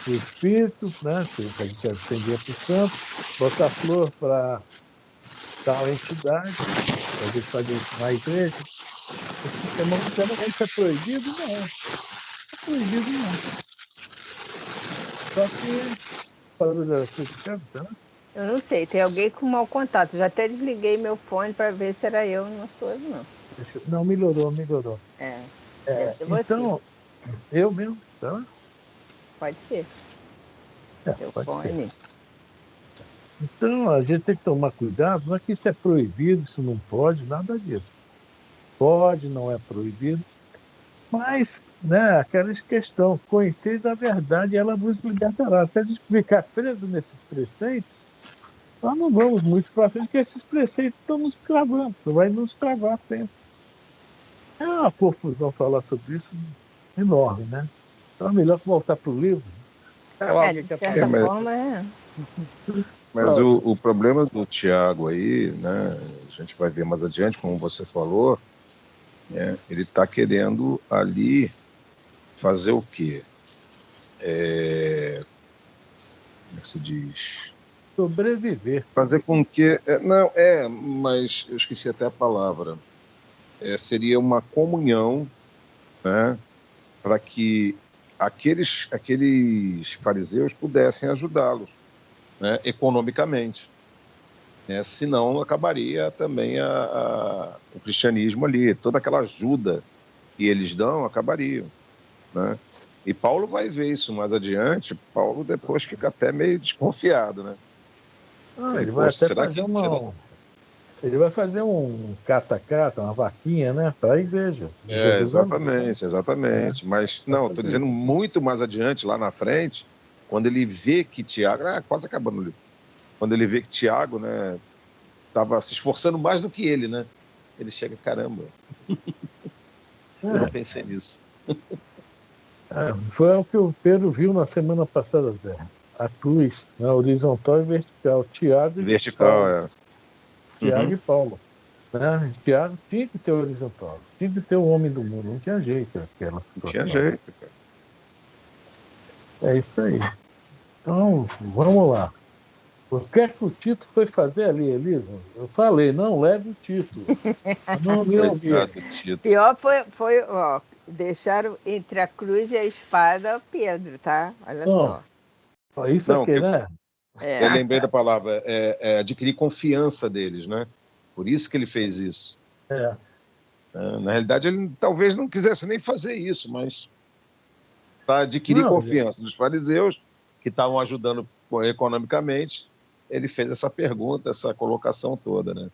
espírito, né? Que a gente acendia para o santo, botar flor para tal entidade, a gente fazer isso na igreja. Isso é proibido? Não. Não é proibido, não. Só que parou de assistir, tá? Eu não sei, tem alguém com mau contato. Já até desliguei meu fone para ver se era eu, não sou eu, não. Não, melhorou. Deve ser Então, você. eu mesmo, tá? Pode ser. Teu Pode fone. ser. Então, a gente tem que tomar cuidado, não é que isso é proibido, isso não pode, nada disso. Pode, não é proibido, mas, né, aquela questão, conheceis a verdade, ela vos libertará. Se a gente ficar preso nesses preceitos, nós não vamos muito para frente, porque esses preceitos estão nos cravando, vai nos travar sempre. É uma confusão falar sobre isso enorme, né? Então é melhor voltar para o livro. De certa forma, Mas o problema do Tiago aí, né, a gente vai ver mais adiante, como você falou, né, ele está querendo ali fazer o quê? Como é que se diz? Sobreviver. Fazer com que... mas eu esqueci até a palavra. Seria uma comunhão, né, para que aqueles fariseus pudessem ajudá-los, né, economicamente. Né? Senão acabaria também o cristianismo ali, toda aquela ajuda que eles dão acabaria. Né? E Paulo vai ver isso mais adiante. Paulo depois fica até meio desconfiado, né? Ele vai até fazer ele vai fazer um cata-cata, uma vaquinha, né, para a igreja de Jerusalém. Exatamente. Mas, não, estou dizendo muito mais adiante, lá na frente, quando ele vê que Tiago... quase acabando o livro. Quando ele vê que Tiago, né, estava se esforçando mais do que ele, né? Ele chega, caramba. Eu não pensei nisso. Foi o que o Pedro viu na semana passada, Zé. A cruz, né, horizontal e vertical. Tiago e Paulo. Tiago e Paulo. Né? Tiago tinha que ter horizontal, tinha que ter o homem do mundo, não tinha jeito aquela situação. Não tinha jeito, cara. É isso aí. Então, vamos lá. O que é que o Tito foi fazer ali, Elisa? Eu falei, não leve o título. Não me ouviu. Pior foi deixaram entre a cruz e a espada Pedro, tá? Olha só. Isso aqui, né? Eu lembrei da palavra, adquirir confiança deles, né? Por isso que ele fez isso. Na realidade, ele talvez não quisesse nem fazer isso, mas para adquirir confiança dos fariseus, que estavam ajudando economicamente, ele fez essa pergunta, essa colocação toda, né?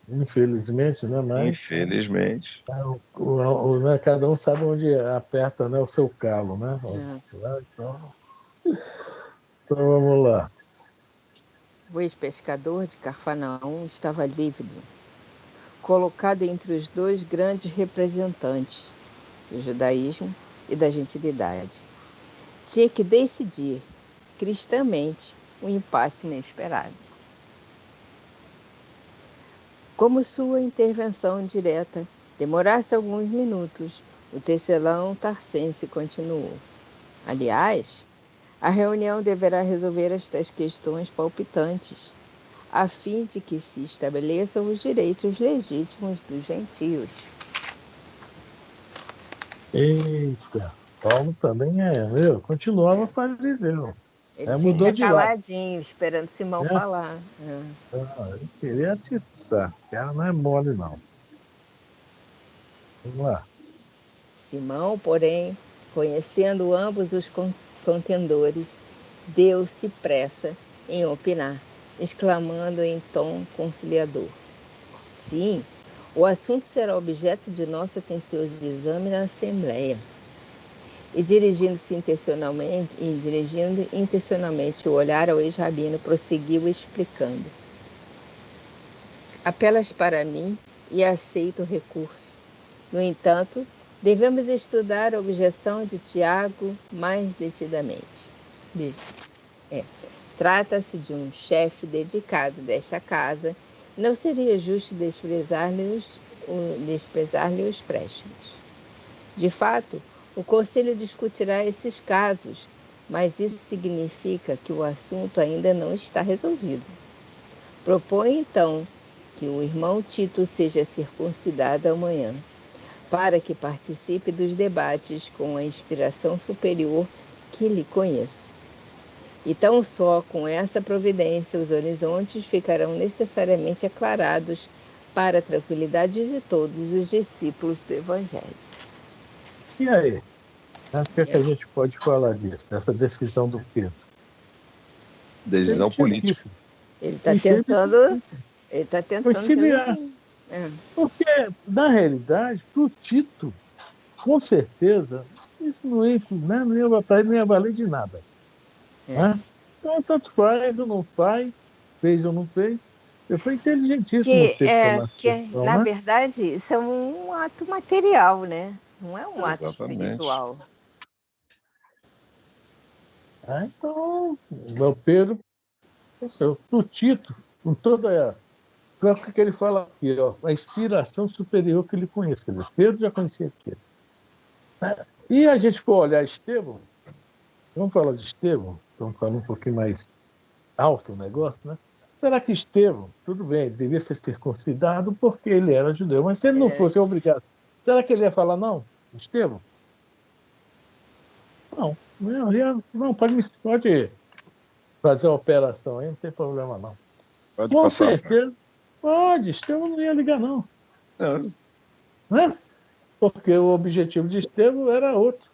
Infelizmente, né? Mas, infelizmente. Né, cada um sabe onde aperta, né, o seu calo, né? Então vamos lá. O ex-pescador de Cafarnaum estava lívido, colocado entre os dois grandes representantes do judaísmo e da gentilidade. Tinha que decidir, cristamente, um impasse inesperado. Como sua intervenção direta demorasse alguns minutos, o tecelão tarcense continuou. Aliás, a reunião deverá resolver estas questões palpitantes, a fim de que se estabeleçam os direitos legítimos dos gentios. Eita, Paulo também continuava fariseu. Ele Mudou de lado. caladinho, esperando Simão falar. Ele queria atiçar. O cara não é mole, não. Vamos lá. Simão, porém, conhecendo ambos os contendores, deu-se pressa em opinar, exclamando em tom conciliador: sim, o assunto será objeto de nosso atencioso exame na Assembleia. E dirigindo intencionalmente o olhar ao ex-rabino, prosseguiu explicando: apelas para mim e aceito o recurso. No entanto, Devemos estudar a objeção de Tiago mais detidamente. Trata-se de um chefe dedicado desta casa, não seria justo desprezar-lhe os préstimos. De fato, o Conselho discutirá esses casos, mas isso significa que o assunto ainda não está resolvido. Propõe, então, que o irmão Tito seja circuncidado amanhã, para que participe dos debates com a inspiração superior que lhe conheço. E tão só com essa providência os horizontes ficarão necessariamente aclarados para a tranquilidade de todos os discípulos do Evangelho. E aí? O que é que a gente pode falar disso, dessa decisão do Pedro? Decisão política. Ele está tentando... conciliar. Porque, na realidade, para o Tito, com certeza, isso não ia valer de nada. Né? Então, tanto faz ou não faz, fez ou não fez. Foi inteligentíssimo na verdade, isso é um ato material, né? Não é um ato espiritual. Então, o Pedro, o Tito, com toda o que ele fala aqui, a inspiração superior que ele conhece. Quer dizer, Pedro já conhecia aquilo. E a gente for olhar Estevão, vamos falar de Estevão, vamos falar um pouquinho mais alto o negócio, né? Será que Estevão, tudo bem, devia ser circuncidado porque ele era judeu, mas se ele não fosse obrigado, será que ele ia falar não, Estevão? Não, pode fazer a operação aí, não tem problema não. Pode Com passar, certeza, pode, Estevão não ia ligar não. Né? Porque o objetivo de Estevão era outro.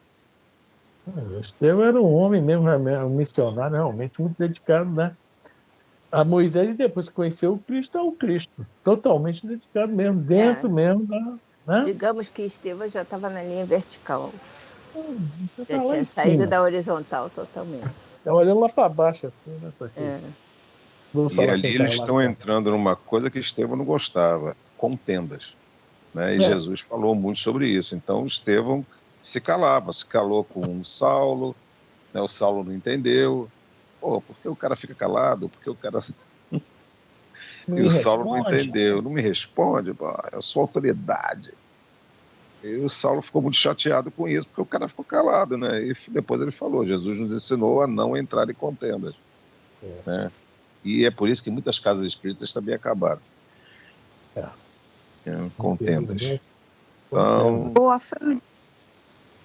Estevão era um homem mesmo, um missionário realmente muito dedicado, né? A Moisés, e depois que conheceu o Cristo, é o Cristo. Totalmente dedicado mesmo, dentro mesmo da... Né? Digamos que Estevão já estava na linha vertical. Já tá tinha saído da horizontal totalmente. Está olhando lá para baixo, assim, né? E ali eles estão entrando numa coisa que Estevão não gostava, contendas. Né? E Jesus falou muito sobre isso. Então, Estevão se calou com o Saulo, né? O Saulo não entendeu. Por que o cara fica calado? Por que o cara... E o Saulo não entendeu, não me responde, eu sou autoridade. E o Saulo ficou muito chateado com isso, porque o cara ficou calado, né? E depois ele falou, Jesus nos ensinou a não entrar em contendas. Né? E é por isso que muitas casas espíritas também acabaram. Contendas. Então... Boa, Fran,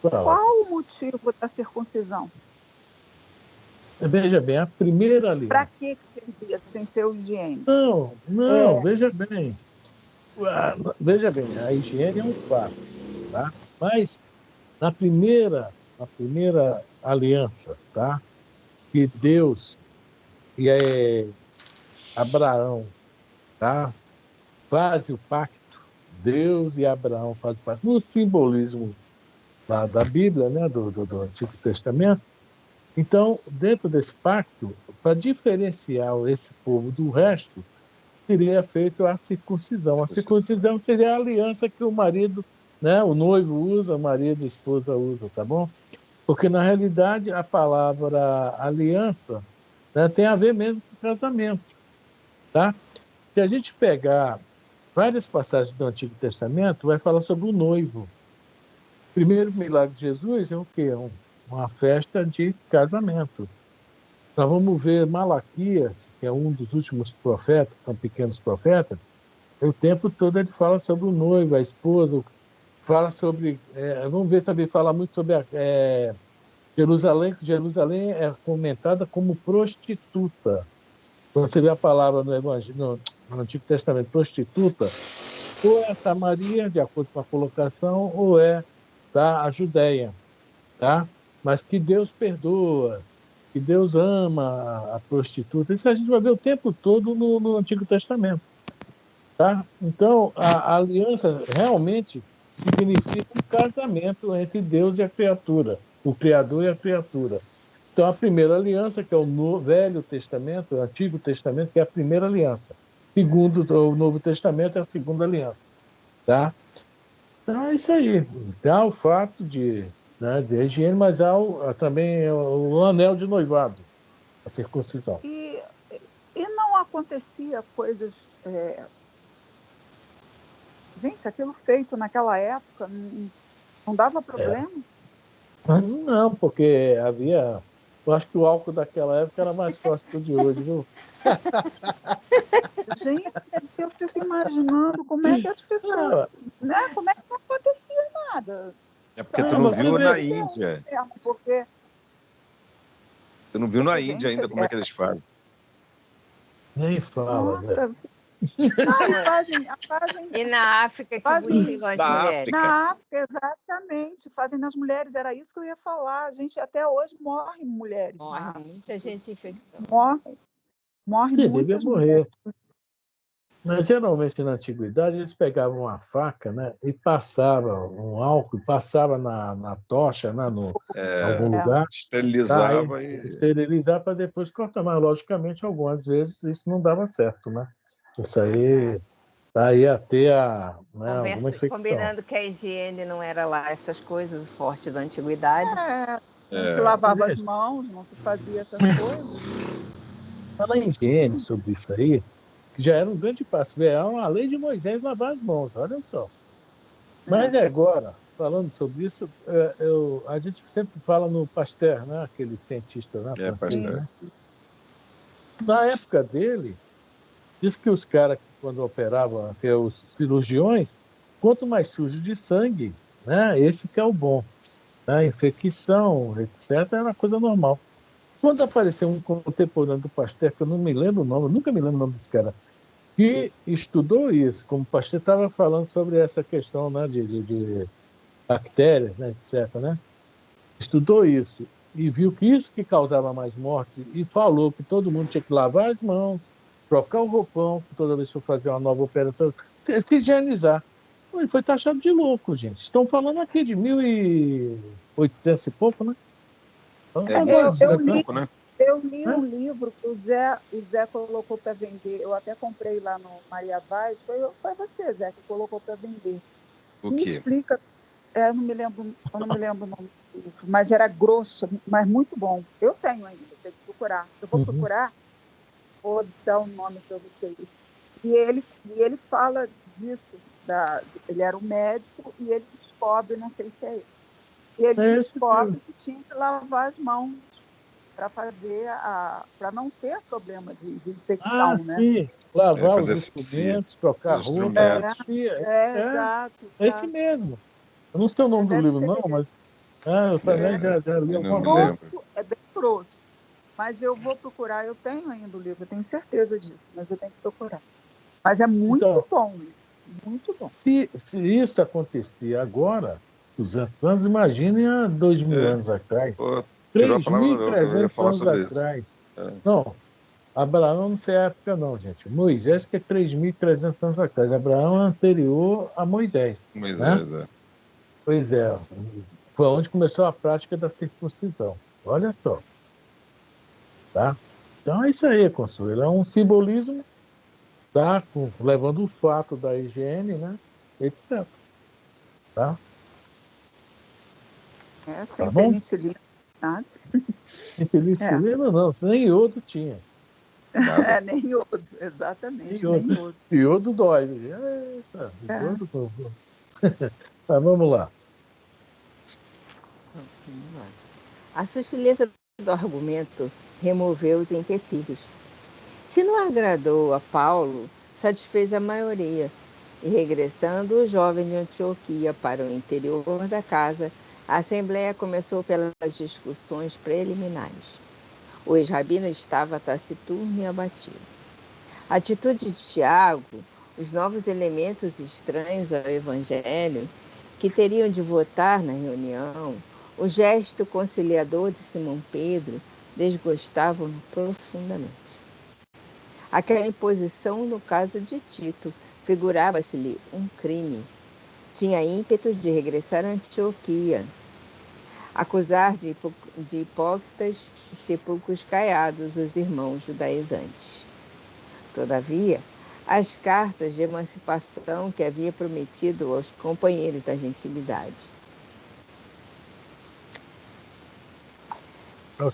qual o motivo da circuncisão? Veja bem, a primeira aliança. Para que servia sem ser higiene? Não, veja bem. Veja bem, a higiene é um fato, tá? Mas na primeira aliança, tá? Que Deus e Abraão, tá? Fazem o pacto, Deus e Abraão fazem o pacto. No simbolismo da Bíblia, né? Do Antigo Testamento. Então, dentro desse pacto, para diferenciar esse povo do resto, seria feita a circuncisão. A circuncisão seria a aliança que o marido, né, o noivo usa, o marido, a esposa usa, tá bom? Porque, na realidade, a palavra aliança, né, tem a ver mesmo com casamento, tá? Se a gente pegar várias passagens do Antigo Testamento, vai falar sobre o noivo. O primeiro milagre de Jesus é o quê? Uma festa de casamento. Nós vamos ver Malaquias, que é um dos últimos profetas, são pequenos profetas, o tempo todo ele fala sobre o noivo, a esposa, fala sobre... vamos ver também, fala muito sobre Jerusalém, que Jerusalém é comentada como prostituta. Quando você vê a palavra no Antigo Testamento, prostituta, ou é Samaria, de acordo com a colocação, ou é a Judéia, tá? Mas que Deus perdoa, que Deus ama a prostituta. Isso a gente vai ver o tempo todo no Antigo Testamento. Tá? Então, a aliança realmente significa um casamento entre Deus e a criatura, o Criador e a criatura. Então, a primeira aliança, que é o Velho Testamento, o Antigo Testamento, que é a primeira aliança. Segundo o Novo Testamento, é a segunda aliança. Tá? Então é isso aí. Há o fato de higiene, mas há também o anel de noivado, a circuncisão. E, e não acontecia coisas. Gente, aquilo feito naquela época não dava É. problema? Mas não, porque havia. Eu acho que o álcool daquela época era mais forte que o de hoje, viu? Gente, eu fico imaginando como é que as pessoas, Não, né? Como é que não acontecia nada. É Só porque tu a não mas você viu sorte vê. na de ter um Índia. mesmo, porque, Tu não viu na Índia gente, ainda como é que eles fazem. Nem fala, né? nossa, não, e E na África que fazem mutilam as Da mulheres. África. na África, exatamente, fazem nas mulheres, era isso que eu ia falar. A gente até hoje morrem mulheres Morre na África. muita gente infectada. Morrem Sim, devia muitas mulheres. morrer. Mas geralmente na antiguidade eles pegavam uma faca, né, e passavam um álcool, passava na tocha, né, algum É, É, lugar, tá, aí esterilizava e. esterilizar para depois cortar. Mas logicamente algumas vezes isso não dava certo, né? Isso Aham. aí daí a ter alguma infecção. Combinando que a higiene não era lá essas coisas fortes da antiguidade. não se É, lavava as mãos, não se fazia essas coisas. Falar em higiene sobre isso aí, que já era um grande passo. É uma lei de Moisés lavar as mãos, olha só. É. Mas agora, falando sobre isso, a gente sempre fala no Pasteur, né? Aquele cientista, né, francês, Sim, pastor. né? Na época dele, diz que os caras, quando operavam, que é os cirurgiões, quanto mais sujo de sangue, né? Esse que é o bom. Né? Infecção, etc., era uma coisa normal. Quando apareceu um contemporâneo do Pasteur, que eu não me lembro o nome, eu nunca me lembro o nome desse cara, que estudou isso, como o Pasteur estava falando sobre essa questão, né, de bactérias, né, etc., né? Estudou isso e viu que isso que causava mais mortes e falou que todo mundo tinha que lavar as mãos, trocar o roupão, que toda vez que eu fazia uma nova operação, se higienizar. E foi taxado de louco, gente. Estão falando aqui de 1800 e pouco, né? Então, É um negócio 800 Eu e desse, li, pouco, né? eu li né? um livro que o Zé colocou para vender. Eu até comprei lá no Maria Vaz. Foi você, Zé, que colocou para vender. O Me quê? explica, eu não me lembro o nome do livro, mas era grosso, mas muito bom. Eu tenho ainda, tenho que procurar. Eu vou Uhum. procurar, vou dar o nome para vocês. E ele fala disso. Ele era um médico e ele descobre, não sei se é esse, e ele É esse mesmo. descobre que tinha que lavar as mãos para não ter problema de Ah, infecção, né? sim. Lavar os Fazer asepsia instrumentos, trocar dos roupa, É, instrumentos. asepsia. exato, É esse exato. mesmo. Eu não sei o nome do Deve livro, ser não, mas esse. eu também É, já li também não alguma me coisa. lembro. Grosso, é bem grosso. Mas eu vou procurar, eu tenho ainda o livro, eu tenho certeza disso, mas eu tenho que procurar. Mas é Então, muito bom, muito bom. se isso acontecia agora, 200 anos, imagine há 2.000 É, anos atrás, pô, tirou a palavra da boca, eu ia 3.300 falar anos sobre isso. atrás. É, Não, Abraão não sei a época, não, gente. Moisés, que é 3.300 anos atrás. Abraão é anterior a Moisés, né? Moisés, é. Pois é, foi onde começou a prática da circuncisão. Olha só, tá? Então é isso aí, Consuelo. É um simbolismo, tá? Levando o fato da higiene, né? Etc. Tá? Sem Tá bom? penicilina, nada. É, Penicilina não, nem iodo tinha. Nada. nem iodo, Nem exatamente, nem iodo. iodo. Iodo dói. Eita, É. iodo. Mas vamos lá. A sutileza do argumento removeu os empecilhos. Se não agradou a Paulo, satisfez a maioria, e regressando o jovem de Antioquia para o interior da casa, a assembleia começou pelas discussões preliminares. O ex-rabino estava taciturno e abatido. A atitude de Tiago, os novos elementos estranhos ao evangelho, que teriam de votar na reunião, o gesto conciliador de Simão Pedro desgostavam-no profundamente. Aquela imposição, no caso de Tito, figurava-se-lhe um crime. Tinha ímpetos de regressar a Antioquia, acusar de hipócritas e sepulcros caiados os irmãos judaizantes. Todavia, as cartas de emancipação que havia prometido aos companheiros da gentilidade.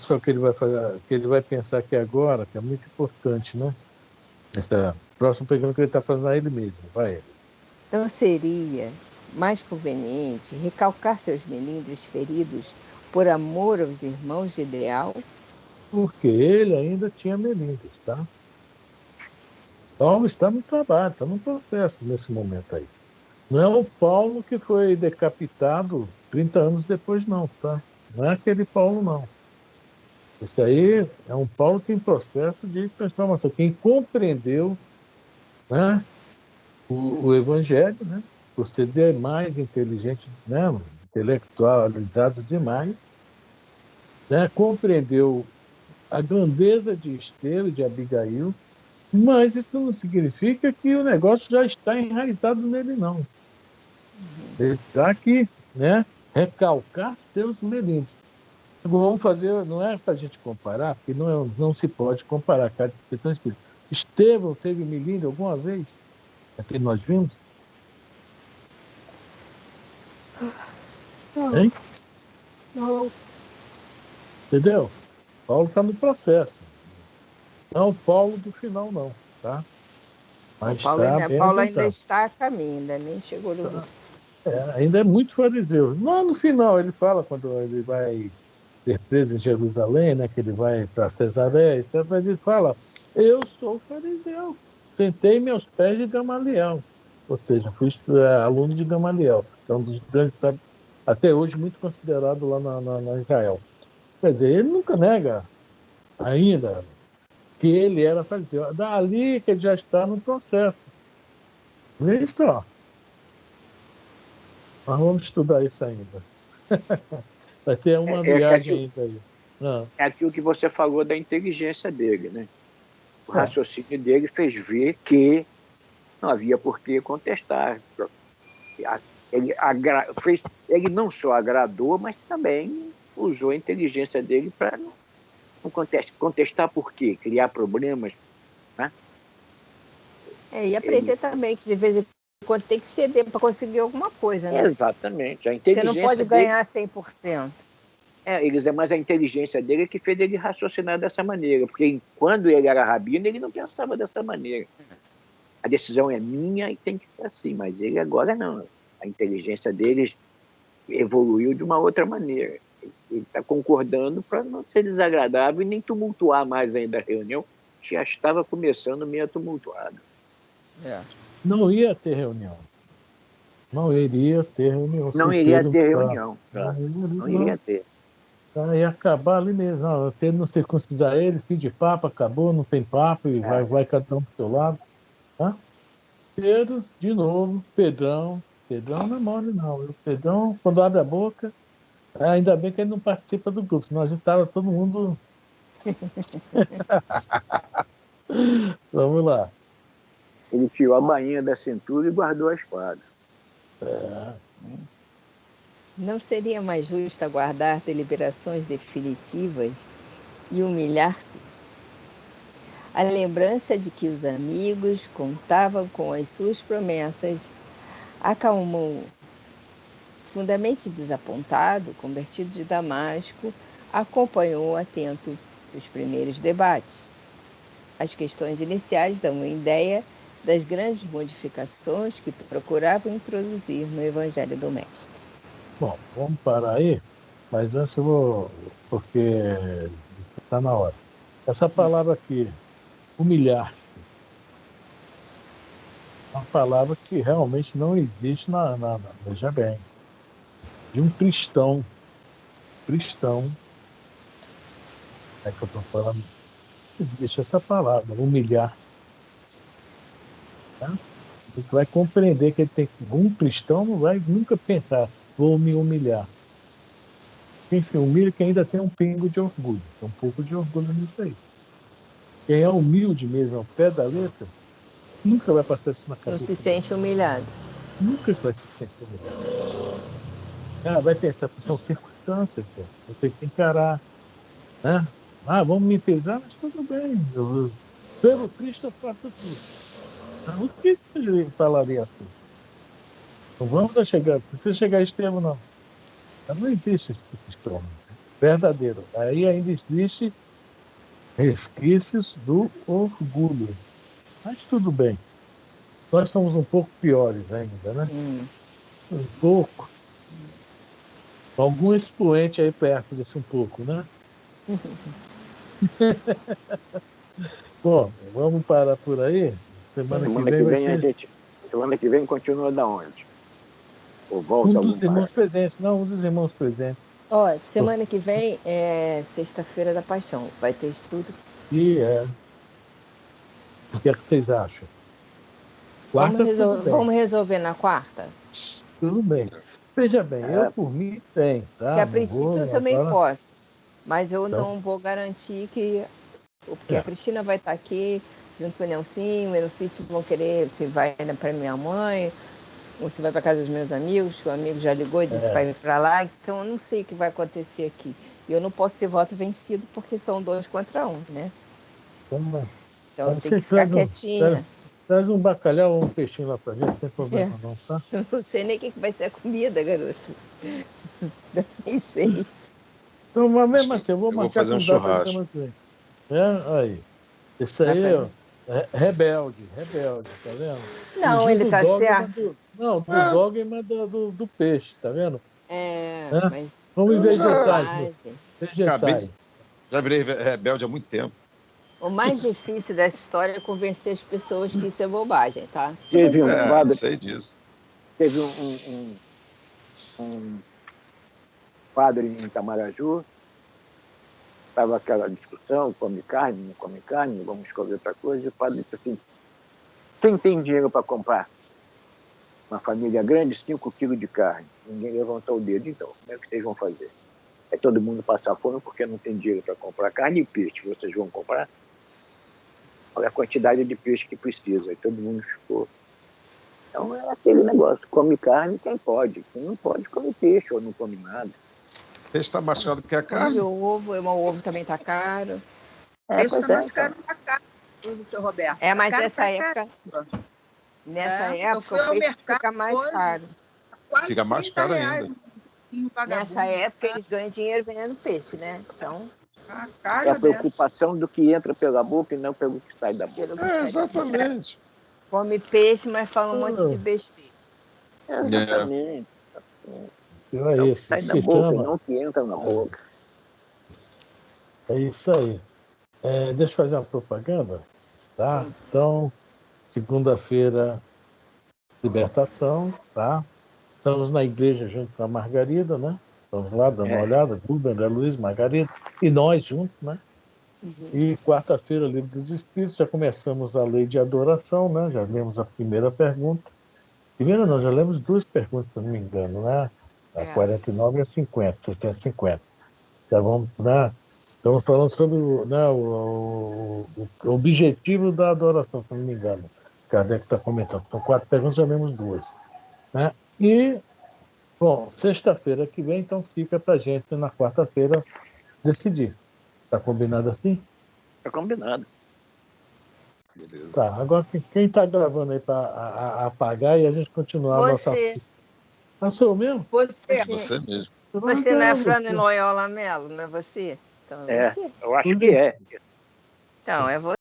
Só que ele vai fazer, que ele vai pensar que agora, que é muito importante, né? Esse próximo pergunta que ele está fazendo a ele mesmo, vai. Não seria mais conveniente recalcar seus melindres feridos por amor aos irmãos de ideal? Porque ele ainda tinha melindres, tá? Paulo está no trabalho, está no processo nesse momento aí. Não é o Paulo que foi decapitado 30 anos depois, não, tá? Não é aquele Paulo, não. Esse aí é um Paulo que em processo de transformação. Quem compreendeu, né, o Evangelho, né, por ser demais inteligente, né, intelectualizado demais, né, compreendeu a grandeza de Esther e de Abigail, mas isso não significa que o negócio já está enraizado nele, não. Ele está aqui, né, recalcar seus melindres. Vamos fazer, não é para a gente comparar, porque não se pode comparar cada descrição espírita. Estevão teve melindre alguma vez? Aqui nós vimos? Hein? Não. Entendeu? Paulo está no processo. Não é o Paulo do final, não, tá? Mas está bem Paulo ainda adiantado. está a caminho, ainda nem chegou no... Ainda é muito fariseu. Lá no final ele fala, quando ele vai ser preso em Jerusalém, né, que ele vai para Cesareia, etc., ele fala, eu sou fariseu, sentei-me aos pés de Gamaliel, ou seja, fui aluno de Gamaliel, que é um dos grandes sábios, até hoje muito considerado lá na Israel. Quer dizer, ele nunca nega ainda que ele era fariseu. Dali que ele já está no processo. Vê só. Nós vamos estudar isso ainda. Vai ter uma viagem ainda aí. É aquilo que você falou da inteligência dele, né? O raciocínio dele fez ver que não havia por que contestar. Ele não só agradou, mas também usou a inteligência dele para não contestar por quê? Criar problemas, né? E aprender também que de vez em quando tem que ceder para conseguir alguma coisa, né? Exatamente. A Você não pode ganhar 100%. Mas a inteligência dele é que fez ele raciocinar dessa maneira, porque quando ele era rabino, ele não pensava dessa maneira. A decisão é minha e tem que ser assim, mas ele agora não. A inteligência dele evoluiu de uma outra maneira. Ele está concordando para não ser desagradável e nem tumultuar mais ainda a reunião, que já estava começando meio tumultuada. Não ia ter reunião. Não iria ter reunião. Não iria ter reunião. Não iria ter. Ia acabar ali mesmo. Não, Pedro não circuncidar ele, fim de papo, acabou, não tem papo, e vai cada um pro seu lado. Tá? Pedro, de novo, Pedrão não é mole, não. O Pedrão, quando abre a boca, ainda bem que ele não participa do grupo, senão a gente estava todo mundo. Vamos lá. Ele tirou a bainha da cintura e guardou a espada. Não seria mais justo aguardar deliberações definitivas e humilhar-se? A lembrança de que os amigos contavam com as suas promessas acalmou-o. Profundamente desapontado, convertido de Damasco, acompanhou atento os primeiros debates. As questões iniciais dão uma ideia das grandes modificações que procuravam introduzir no Evangelho do Mestre. Bom, vamos parar aí, mas antes eu vou, porque está na hora. Essa palavra aqui, humilhar-se, é uma palavra que realmente não existe veja bem, de um cristão, é que eu estou falando, existe essa palavra, humilhar-se. Tá? Você vai compreender que um cristão não vai nunca pensar, vou me humilhar. Quem se humilha que ainda tem um pingo de orgulho, tem um pouco de orgulho nisso aí. Quem é humilde mesmo, ao pé da letra, nunca vai passar isso na cabeça. Não se sente humilhado. Nunca vai se sentir humilhado. Vai pensar que são circunstâncias, pô. Você tem que encarar. Né? Vamos me pesar, mas tudo bem. Pelo Cristo eu faço tudo. Não sei se ele falaria assim. Não vamos chegar, precisa chegar a extremo, não. Não existe esse tipo de extremo. Verdadeiro. Aí ainda existe resquícios do orgulho. Mas tudo bem. Nós somos um pouco piores ainda, né? Um pouco. Algum expoente aí perto desse um pouco, né? Bom, vamos parar por aí. Semana que Semana vem que vai vem a ter gente. Semana que vem continua da onde? Ou um volta algum dos irmãos par? presentes. Não, um dos irmãos presentes. Ó, semana que vem é Sexta-feira da Paixão. Vai ter estudo. E o que é que vocês acham? Quarta, tudo bem. Vamos resolver na quarta? Tudo bem. Veja bem, eu É, por mim tem, Que tá? a Não princípio eu vou também agora. posso. Mas eu Então, não vou garantir que. Porque a é, Cristina vai estar aqui junto com o Nelsinho. Eu não sei se vão querer, se vai para minha mãe, ou se vai para casa dos meus amigos, que o amigo já ligou e disse que é, vai para lá. Então eu não sei o que vai acontecer aqui. E eu não posso ser voto vencido porque são 2 contra 1, né? então, Então eu tenho você que ficar quietinha. traz um bacalhau ou um peixinho lá pra gente, não tem É, problema não, tá? eu não sei nem o que vai ser a comida, garoto. Nem sei. Então, mas mesmo assim, eu vou Eu vou marcar fazer um com data de churrasco. semana que vem. Aí. Isso Vai aí, fazer. ó, rebelde, rebelde, tá vendo? Não, Fugiu ele do tá dogma certo. não, do dogma do peixe, tá vendo? É, Né? mas Vamos Eu vegetais, bobagem. acabei de. vegetais. Já virei rebelde há muito tempo. O mais difícil dessa história é convencer as pessoas que isso é bobagem, tá? teve um É, quadro, sei disso. teve um quadro em Itamaraju, estava aquela discussão, come carne, não come carne, vamos escolher outra coisa, e o padre disse assim, quem tem dinheiro para comprar? Uma família grande, 5 quilos de carne. Ninguém levantou o dedo, então, como é que vocês vão fazer? É todo mundo passar fome porque não tem dinheiro para comprar carne e peixe, vocês vão comprar? Olha a quantidade de peixe que precisa, aí todo mundo ficou. Então é aquele negócio, come carne quem pode, quem não pode come peixe ou não come nada. Peixe está mais caro do que a Come carne. ovo, o ovo também tá caro. Peixe Pois está é, mais então. caro que a carne, do seu Roberto. É, Tá mas caro nessa pra época, caramba. nessa época Eu fui o ao peixe mercado fica mais hoje, caro. quase Fica mais 30 caro reais ainda. um pouquinho Nessa vagabundo. época eles ganham dinheiro vendendo peixe, né? Então, A É a casa dessa. preocupação do que entra pela boca e não pelo que sai da boca. pelo que É, sai da boca. exatamente. Come peixe, mas fala um monte de Ah, besteira. É. Exatamente. então é É o que isso, sai isso da se boca e chama. não o que entra na boca. É isso aí. Deixa eu fazer uma propaganda, tá? Sim. Então, segunda-feira, libertação, tá? Estamos na igreja junto com a Margarida, né? Estamos lá dando uma É, olhada, Rubem, André Luiz, Margarida, e nós juntos, né? Uhum. E quarta-feira, Livro dos Espíritos, já começamos a lei de adoração, né? Já lemos a primeira pergunta. Primeira não, já lemos 2 perguntas, se eu não me engano, né? A É. 49 e a 50, 650. Já vamos, né? Estamos falando sobre né, o objetivo da adoração, se não me engano. Kardec está comentando. São 4 perguntas, já lemos 2. Né? E, bom, sexta-feira que vem, então fica para a gente, na quarta-feira, decidir. Está combinado assim? tá combinado. Beleza. Tá. Agora, quem está gravando aí para apagar e a gente continuar a nossa. Você, Ah, sou eu mesmo? Você, você, Você mesmo. você não é Fran Você. Loyola Mello, não é você? Então é É, você. eu acho que Hoje, é. Então, é você.